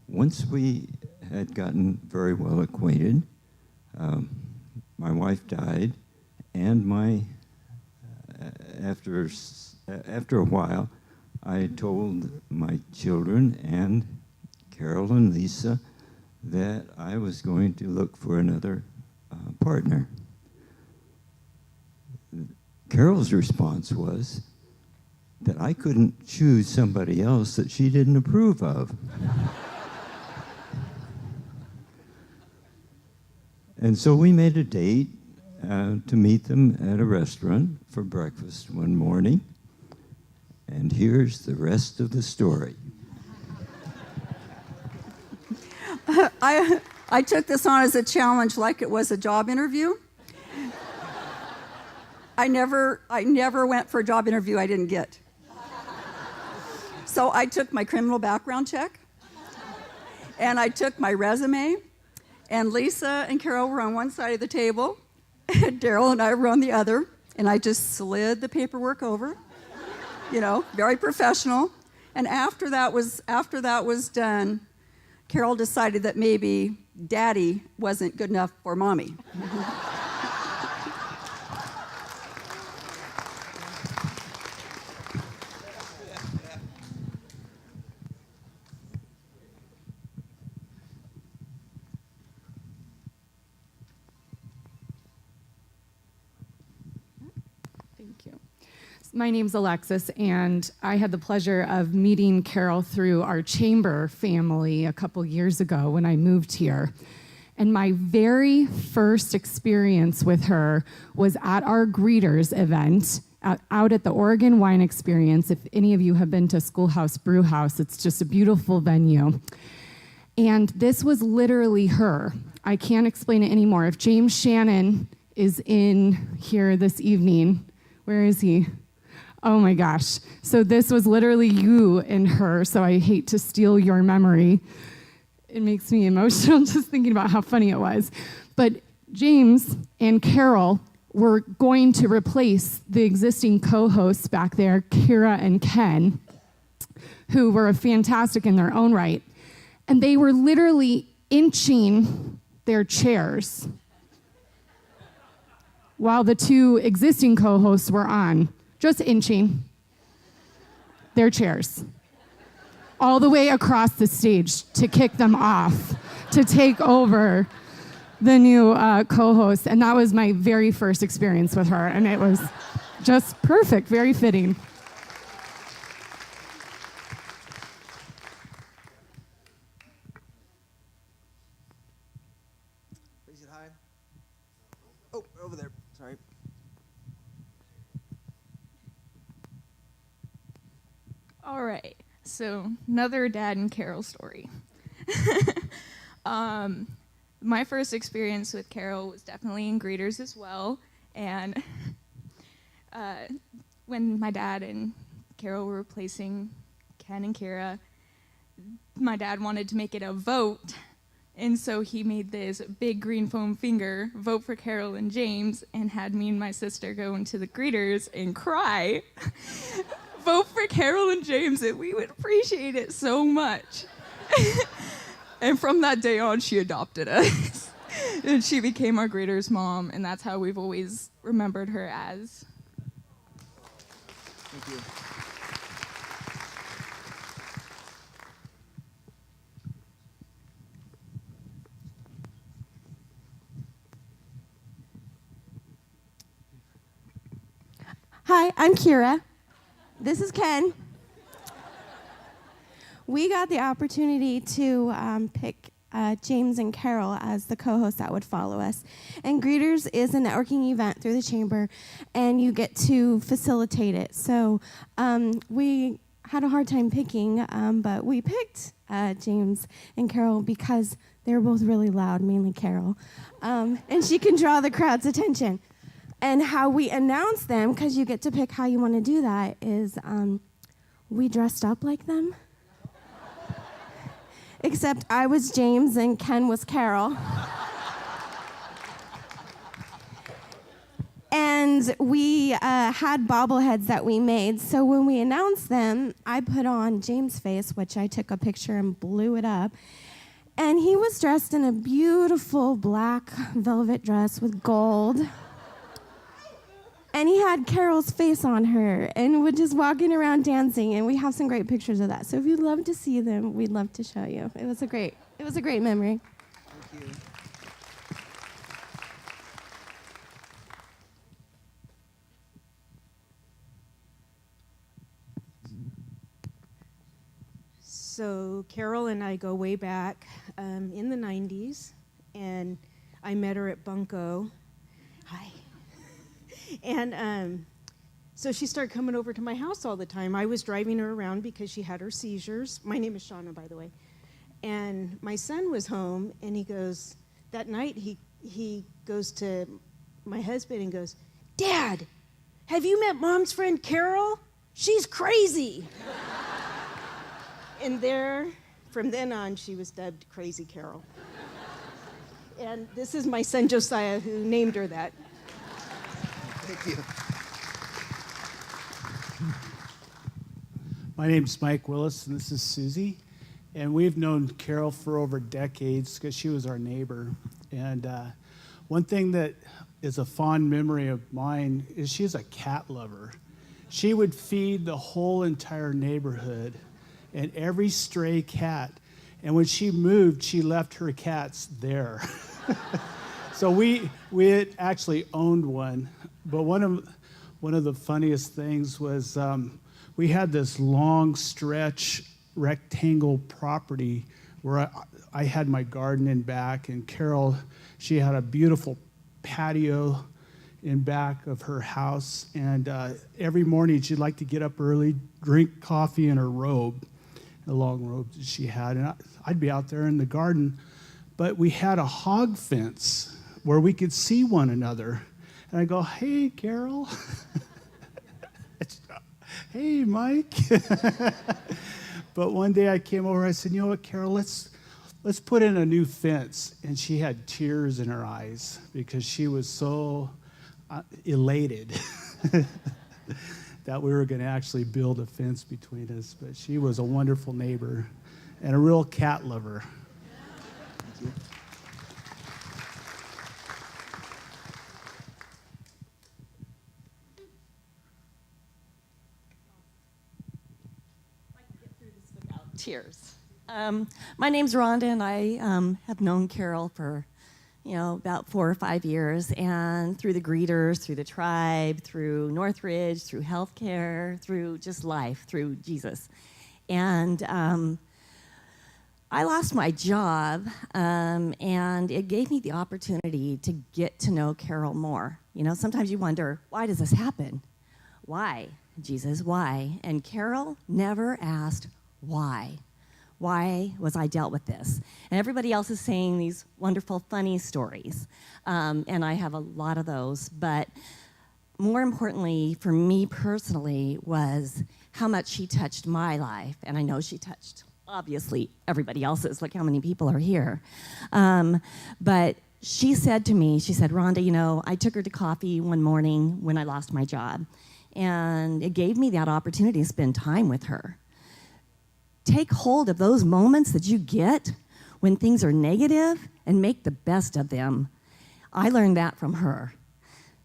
Once we had gotten very well acquainted, my wife died, and after a while, I told my children and Carol and Lisa that I was going to look for another partner. Carol's response was that I couldn't choose somebody else that she didn't approve of. And so we made a date to meet them at a restaurant for breakfast one morning. And here's the rest of the story. I took this on as a challenge like it was a job interview. I never went for a job interview I didn't get. So I took my criminal background check, and I took my resume, and Lisa and Carol were on one side of the table, and Daryl and I were on the other, and I just slid the paperwork over, very professional. And after that was done, Carol decided that maybe Daddy wasn't good enough for Mommy. My name's Alexis, and I had the pleasure of meeting Carol through our chamber family a couple years ago when I moved here. And my very first experience with her was at our greeters event out at the Oregon Wine Experience. If any of you have been to Schoolhouse Brew House, it's just a beautiful venue. And this was literally her. I can't explain it anymore. If James Shannon is in here this evening, where is he? Oh my gosh. So this was literally you and her, so I hate to steal your memory. It makes me emotional just thinking about how funny it was. But James and Carol were going to replace the existing co-hosts back there, Kira and Ken, who were fantastic in their own right. and they were literally inching their chairs while the two existing co-hosts were on, just inching their chairs all the way across the stage to kick them off, to take over the new co-host. And that was my very first experience with her, and it was just perfect, very fitting. Raise it high. Oh, over there. Sorry. All right, so another Dad and Carol story. My first experience with Carol was definitely in greeters as well, and when my dad and Carol were replacing Ken and Kira, my dad wanted to make it a vote, and so he made this big green foam finger, vote for Carol and James, and had me and my sister go into the greeters and cry. Vote for Carol and James, and we would appreciate it so much. And from that day on, she adopted us. And she became our greeter's mom, and that's how we've always remembered her as. Thank you. Hi, I'm Kira. This is Ken. We got the opportunity to pick James and Carol as the co-hosts that would follow us. And Greeters is a networking event through the chamber, and you get to facilitate it. So we had a hard time picking, but we picked James and Carol because they were both really loud, mainly Carol. And she can draw the crowd's attention. And how we announce them, because you get to pick how you want to do that, is we dressed up like them. Except I was James and Ken was Carol. And we had bobbleheads that we made. So when we announced them, I put on James' face, which I took a picture and blew it up. And he was dressed in a beautiful black velvet dress with gold. And he had Carol's face on her and was just walking around dancing, and we have some great pictures of that. So if you'd love to see them, we'd love to show you. It was a great memory. Thank you. So Carol and I go way back in the 90s, and I met her at Bunko. Hi. And so she started coming over to my house all the time. I was driving her around because she had her seizures. My name is Shauna, by the way. And my son was home, and he goes, that night he goes to my husband and goes, "Dad, have you met Mom's friend Carol? She's crazy." And from then on, she was dubbed Crazy Carol. And this is my son Josiah, who named her that. Thank you. My name's Mike Willis, and this is Susie. And we've known Carol for over decades because she was our neighbor. And one thing that is a fond memory of mine is she's a cat lover. She would feed the whole entire neighborhood and every stray cat. And when she moved, she left her cats there. So we had actually owned one. But one of the funniest things was we had this long stretch rectangle property where I had my garden in back, and Carol, she had a beautiful patio in back of her house, and every morning she'd like to get up early, drink coffee in her robe, the long robe that she had, and I'd be out there in the garden. But we had a hog fence where we could see one another. And I go, "Hey, Carol." "Hey, Mike." But one day I came over, I said, "You know what, Carol, let's put in a new fence." And she had tears in her eyes because she was so elated that we were going to actually build a fence between us. But she was a wonderful neighbor, and a real cat lover. Thank you. Cheers. My name's Rhonda, and I have known Carol for, about 4 or 5 years, and through the greeters, through the tribe, through Northridge, through healthcare, through just life, through Jesus. And I lost my job, and it gave me the opportunity to get to know Carol more. Sometimes you wonder, why does this happen? Why, Jesus, why? And Carol never asked why. Why was I dealt with this? And everybody else is saying these wonderful, funny stories. And I have a lot of those. But more importantly, for me personally, was how much she touched my life. And I know she touched, obviously, everybody else's. Look how many people are here. But she said to me, she said, Rhonda, I took her to coffee one morning when I lost my job. And it gave me that opportunity to spend time with her. Take hold of those moments that you get when things are negative and make the best of them. I learned that from her.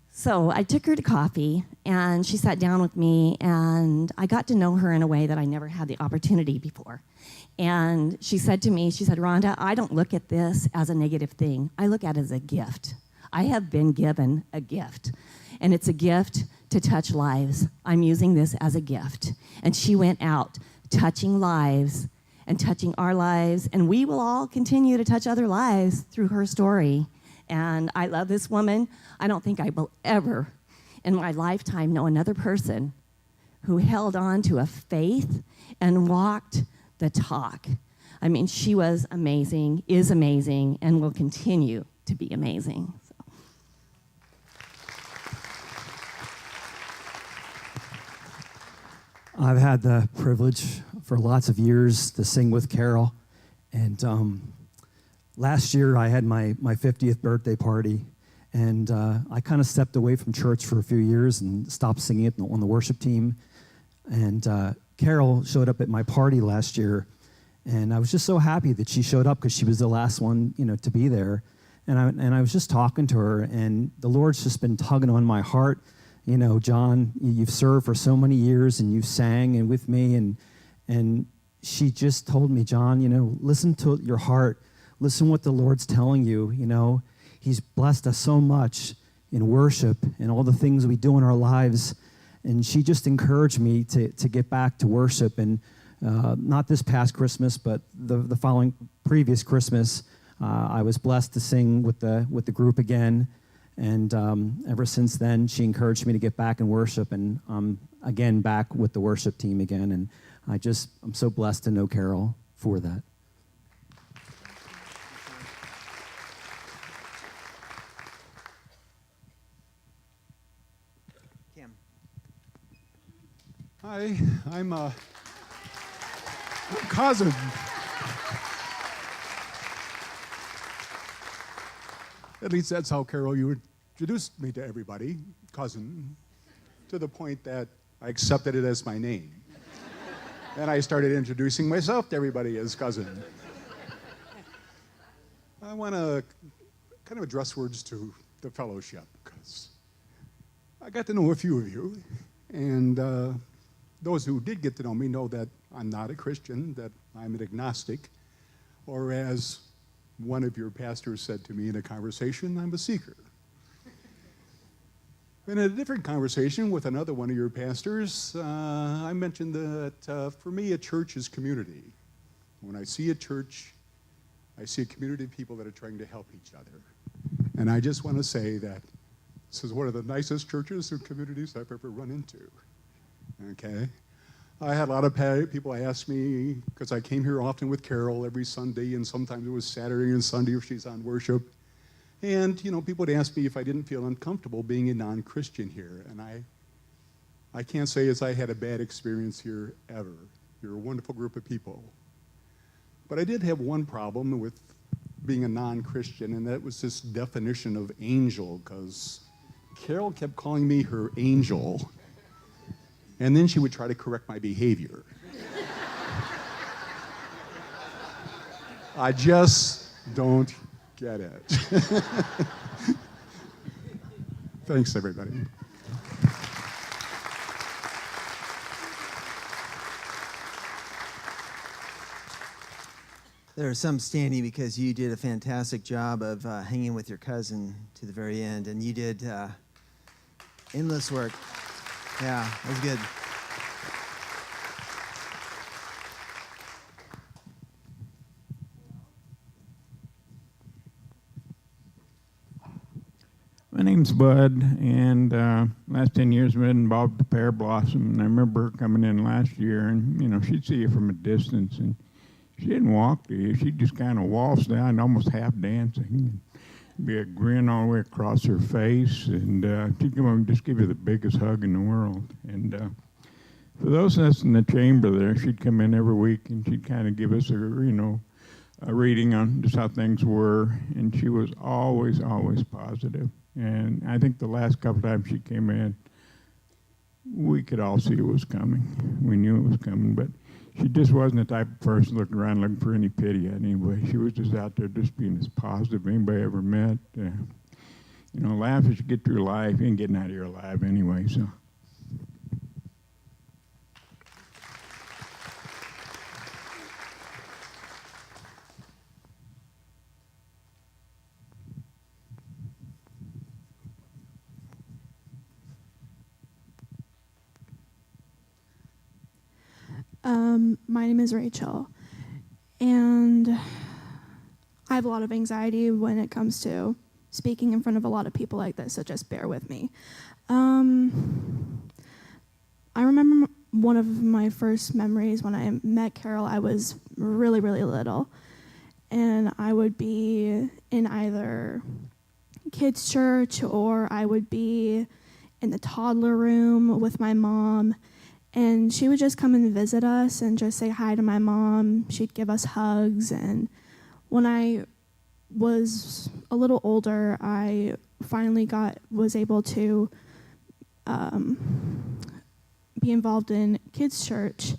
So I took her to coffee, and she sat down with me, and I got to know her in a way that I never had the opportunity before. And she said to me, Rhonda, I don't look at this as a negative thing. I look at it as a gift. I have been given a gift, and it's a gift to touch lives. I'm using this as a gift. And she went out touching lives and touching our lives, and we will all continue to touch other lives through her story. And I love this woman. I don't think I will ever in my lifetime know another person who held on to a faith and walked the talk. I mean, she was amazing, is amazing, and will continue to be amazing. I've had the privilege for lots of years to sing with Carol. And last year I had my 50th birthday party. And I kind of stepped away from church for a few years and stopped singing it on the worship team. And Carol showed up at my party last year. And I was just so happy that she showed up because she was the last one, to be there. And I was just talking to her, and the Lord's just been tugging on my heart. John, you've served for so many years, and you've sang and with me, and she just told me, John, listen to your heart, listen what the Lord's telling you. He's blessed us so much in worship and all the things we do in our lives, and she just encouraged me to get back to worship. And not this past Christmas, but the following previous Christmas, I was blessed to sing with the group again. And ever since then, she encouraged me to get back and worship, and I'm again back with the worship team again. And I'm so blessed to know Carol for that. Kim. Hi, I'm a cousin. At least that's how, Carol, you introduced me to everybody, cousin, to the point that I accepted it as my name. And I started introducing myself to everybody as cousin. I want to kind of address words to the fellowship, because I got to know a few of you, and those who did get to know me know that I'm not a Christian, that I'm an agnostic, or as one of your pastors said to me in a conversation, I'm a seeker. In a different conversation with another one of your pastors, I mentioned that for me, a church is community. When I see a church, I see a community of people that are trying to help each other. And I just want to say that this is one of the nicest churches and communities I've ever run into. Okay? I had a lot of people ask me, because I came here often with Carol every Sunday, and sometimes it was Saturday and Sunday if she's on worship. And, people would ask me if I didn't feel uncomfortable being a non-Christian here. And I can't say as I had a bad experience here ever. You're a wonderful group of people. But I did have one problem with being a non-Christian, and that was this definition of angel, because Carol kept calling me her angel. And then she would try to correct my behavior. I just don't get it. Thanks, everybody. There are some standing because you did a fantastic job of hanging with your cousin to the very end, and you did endless work. Yeah, that was good. My name's Bud, and last 10 years I've been involved with the Pear Blossom, and I remember her coming in last year, and, you know, she'd see you from a distance, and she didn't walk to you. She'd just kind of waltz down, almost half dancing. Be a grin all the way across her face, and she'd come up and just give you the biggest hug in the world. And for those of us in the chamber there, she'd come in every week, and she'd kind of give us a reading on just how things were, and she was always, always positive. And I think the last couple times she came in, we could all see it was coming. We knew it was coming, but she just wasn't the type of person looking around looking for any pity on anybody. She was just out there just being as positive as anybody ever met. Laugh as you get through life. You ain't getting out of here alive anyway, so. My name is Rachel, and I have a lot of anxiety when it comes to speaking in front of a lot of people like this, so just bear with me. I remember one of my first memories when I met Carol. I was really, really little, and I would be in either kids' church or I would be in the toddler room with my mom. And she would just come and visit us and just say hi to my mom. She'd give us hugs. And when I was a little older, I finally was able to be involved in kids' church.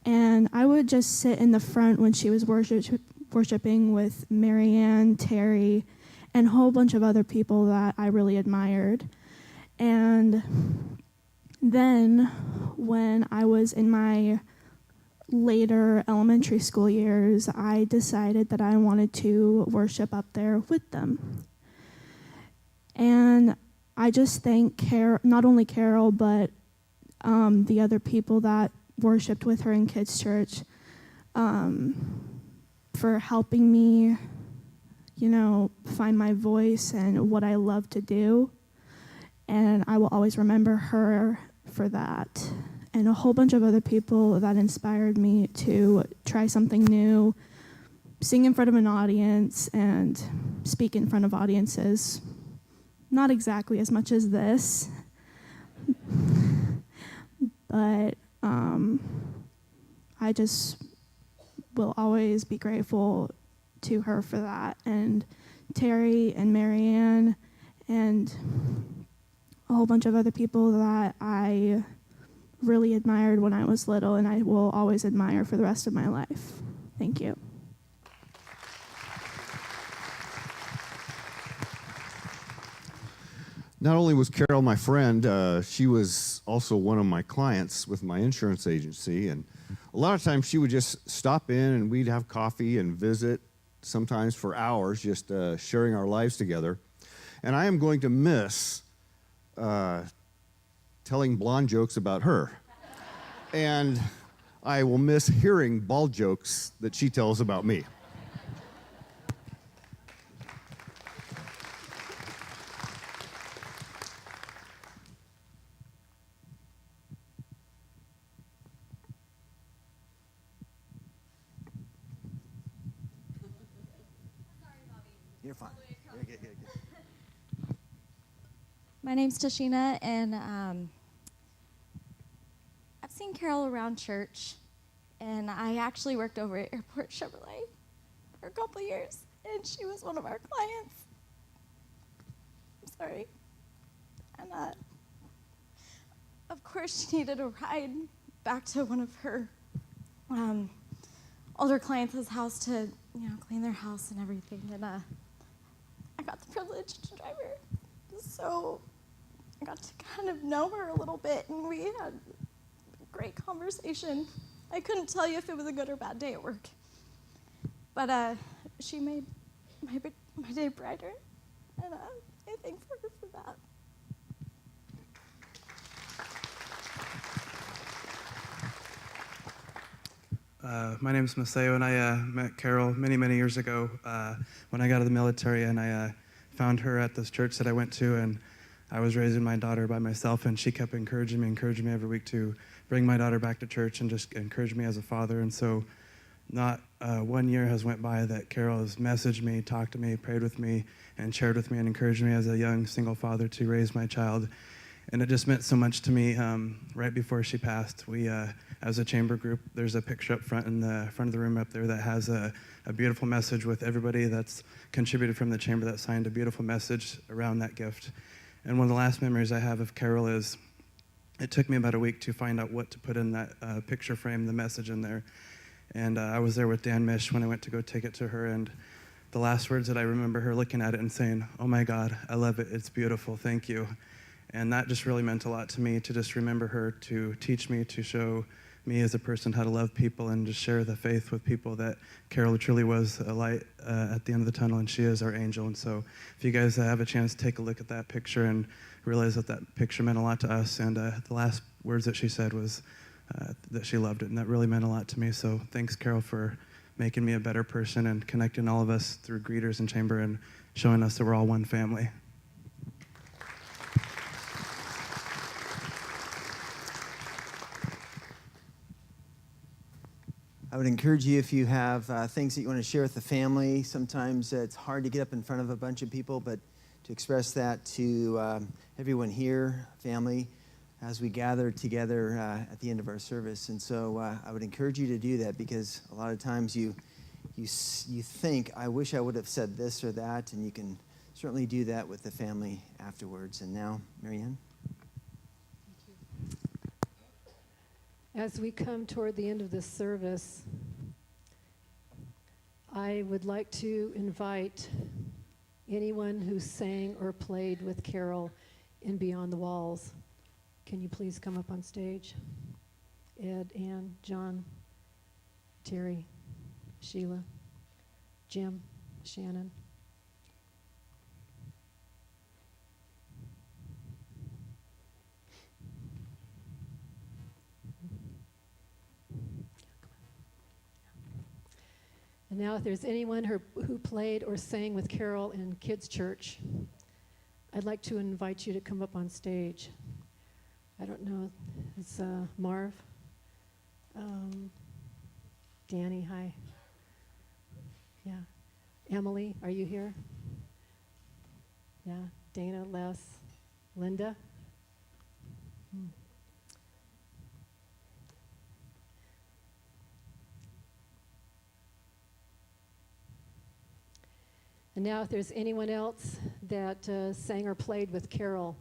And I would just sit in the front when she was worshiping with Marianne, Terry, and a whole bunch of other people that I really admired. And then when I was in my later elementary school years, I decided that I wanted to worship up there with them. And I just thank not only Carol, but the other people that worshiped with her in kids' church for helping me, find my voice and what I love to do. And I will always remember her for that, and a whole bunch of other people that inspired me to try something new, sing in front of an audience and speak in front of audiences. Not exactly as much as this, but I just will always be grateful to her for that, and Terry and Marianne and a whole bunch of other people that I really admired when I was little, and I will always admire for the rest of my life. Thank you. Not only was Carol my friend, she was also one of my clients with my insurance agency, and a lot of times she would just stop in and we'd have coffee and visit, sometimes for hours, just sharing our lives together. And I am going to miss telling blonde jokes about her. And I will miss hearing bald jokes that she tells about me. You're fine. You're good. My name's Tashina, and I've seen Carol around church, and I actually worked over at Airport Chevrolet for a couple years, and she was one of our clients. I'm sorry. And of course, she needed a ride back to one of her older clients' house to clean their house and everything. And I got the privilege to drive her. So I got to kind of know her a little bit, and we had a great conversation. I couldn't tell you if it was a good or bad day at work. But she made my day brighter, and I thank her for that. My name is Maseo, and I met Carol many, many years ago when I got out of the military, and I found her at this church that I went to, and I was raising my daughter by myself, and she kept encouraging me every week to bring my daughter back to church and just encourage me as a father. And so not 1 year has went by that Carol has messaged me, talked to me, prayed with me, and shared with me and encouraged me as a young single father to raise my child. And it just meant so much to me. Right before she passed, we, as a chamber group, there's a picture up front in the front of the room up there that has a beautiful message with everybody that's contributed from the chamber that signed a beautiful message around that gift. And one of the last memories I have of Carol is it took me about a week to find out what to put in that picture frame, the message in there. And I was there with Dan Mish when I went to go take it to her, and the last words that I remember her looking at it and saying, "Oh my God, I love it, it's beautiful, thank you." And that just really meant a lot to me, to just remember her, to teach me, to show me as a person how to love people and just share the faith with people, that Carol truly was a light at the end of the tunnel, and she is our angel. And so if you guys have a chance, take a look at that picture and realize that that picture meant a lot to us. And the last words that she said was that she loved it, and that really meant a lot to me. So thanks, Carol, for making me a better person and connecting all of us through greeters and chamber and showing us that we're all one family. I would encourage you, if you have things that you want to share with the family. Sometimes it's hard to get up in front of a bunch of people, but to express that to everyone here, family, as we gather together at the end of our service. And so I would encourage you to do that, because a lot of times you think, I wish I would have said this or that, and you can certainly do that with the family afterwards. And now, Marianne. As we come toward the end of this service, I would like to invite anyone who sang or played with Carol in Beyond the Walls. Can you please come up on stage? Ed, Ann, John, Terry, Sheila, Jim, Shannon. And now, if there's anyone who played or sang with Carol in Kids Church, I'd like to invite you to come up on stage. I don't know, it's Marv, Danny, hi. Yeah. Emily, are you here? Yeah. Dana, Les, Linda. And now, if there's anyone else that sang or played with Carol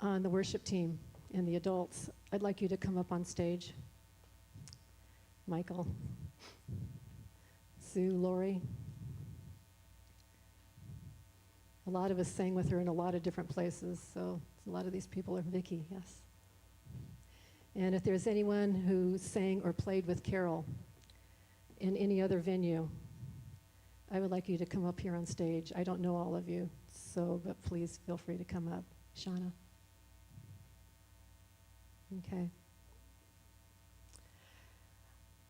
on the worship team and the adults, I'd like you to come up on stage. Michael, Sue, Lori. A lot of us sang with her in a lot of different places, so a lot of these people are Vicky, yes. And if there's anyone who sang or played with Carol in any other venue, I would like you to come up here on stage. I don't know all of you, but please feel free to come up. Shauna. Okay.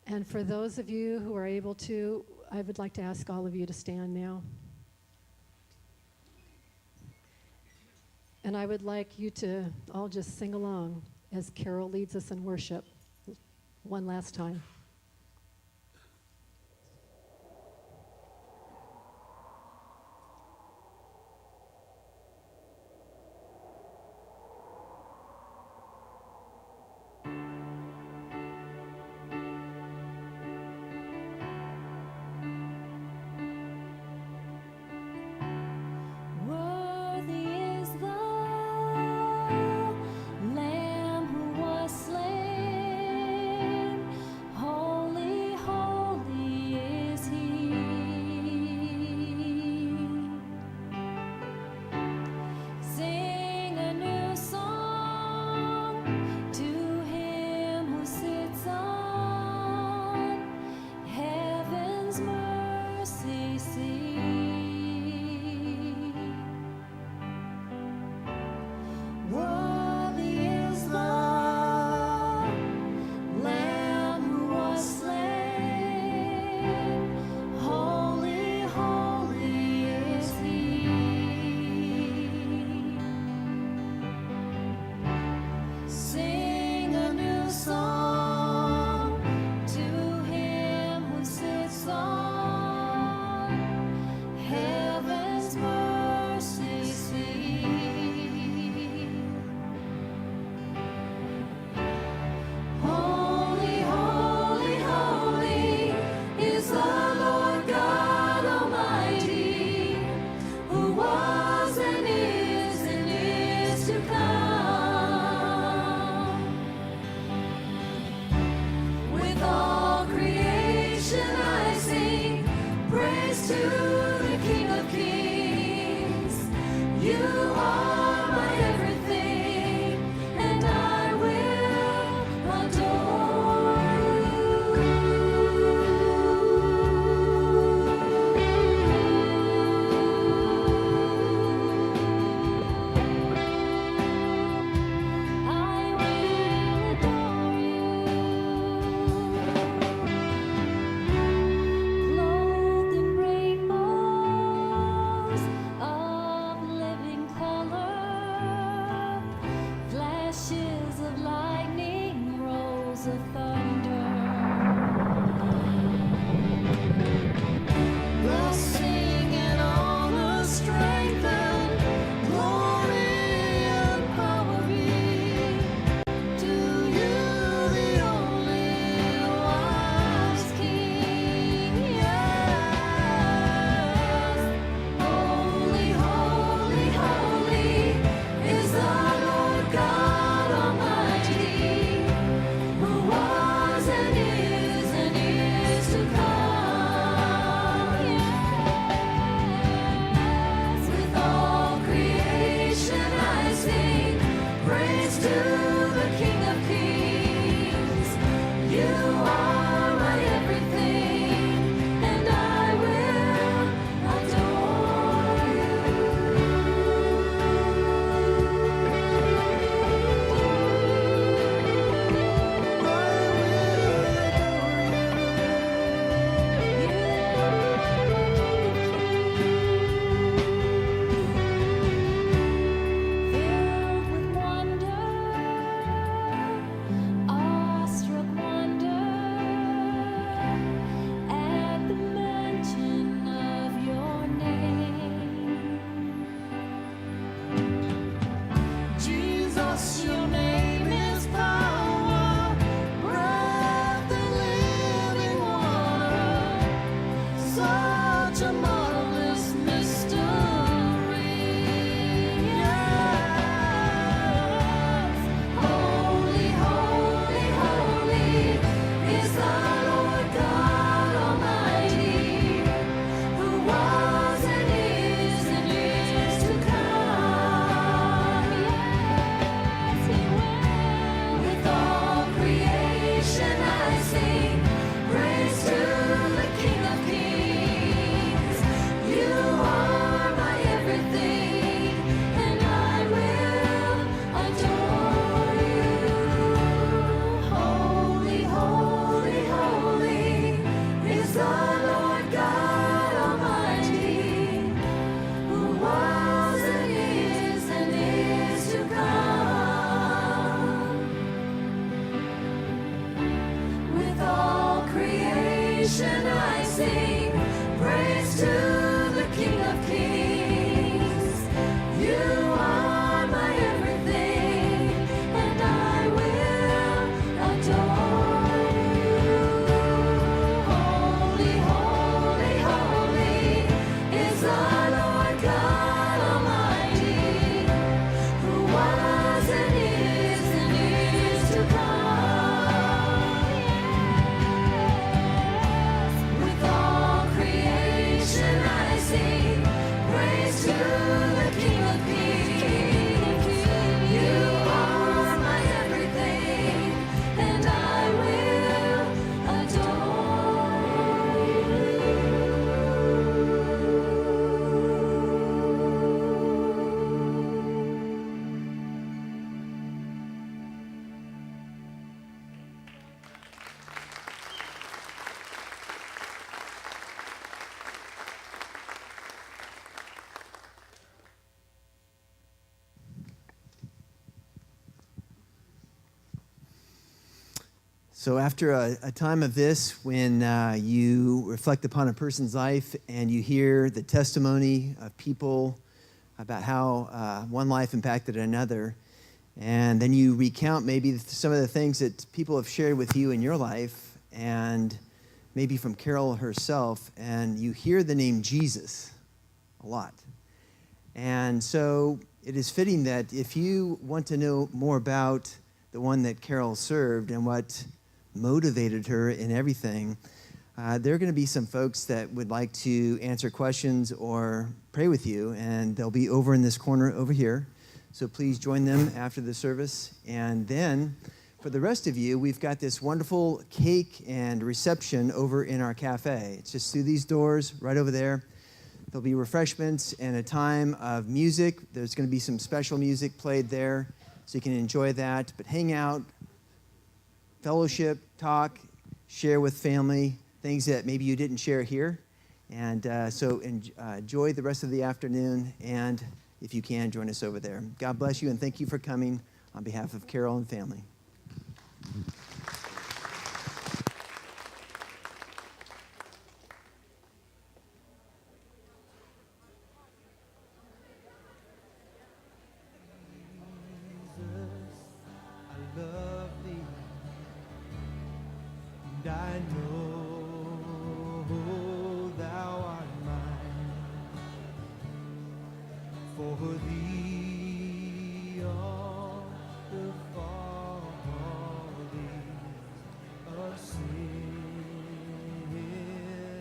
And for those of you who are able to, I would like to ask all of you to stand now. And I would like you to all just sing along as Carol leads us in worship one last time. Worthy is the Lamb who was slain. You are my everything, and I will adore I will adore clothed in rainbows of living color, flashes of lightning, rolls of thunder. Blessing and honor, strength and glory and power be to you, the only wise King. Yes, holy, holy, holy is the Lord God Almighty, who was and is to come. Yes, with all creation I sing praise to the King of Kings. You are my everything, and I will adore Filled with wonder, awestruck wonder, at the mention of your name. Jesus, your name is power, breath and living water, such a marvelous mystery. Yes, holy, holy, holy is the Lord God Almighty, who was and is to come. Yes, He will. With all creation I sing praise to the King of Kings. You are my everything, and I will adore you. Holy, holy, holy is the Lord God Almighty, who was and is to come. With all creation I sing praise to the King of Kings. You are my everything, and I will adore you. Holy, holy, holy is the Lord God Almighty, who was and is to come. With all creation I sing praise to the King of Kings. You are my everything, and I will adore So after a time of this, when you reflect upon a person's life and you hear the testimony of people about how one life impacted another, and then you recount maybe some of the things that people have shared with you in your life, and maybe from Carol herself, and you hear the name Jesus a lot. And so it is fitting that if you want to know more about the one that Carol served and what motivated her in everything, there are going to be some folks that would like to answer questions or pray with you, and they'll be over in this corner over here. So please join them after the service. And then for the rest of you, we've got this wonderful cake and reception over in our cafe. It's just through these doors right over there. There'll be refreshments and a time of music. There's going to be some special music played there, so you can enjoy that. But hang out, fellowship, talk, share with family, things that maybe you didn't share here. And so enjoy the rest of the afternoon, and if you can, join us over there. God bless you, and thank you for coming on behalf of Carol and family. I love thee, and I know thou art mine. For thee all the follies of sin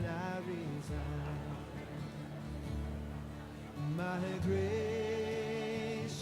I resign. My gracious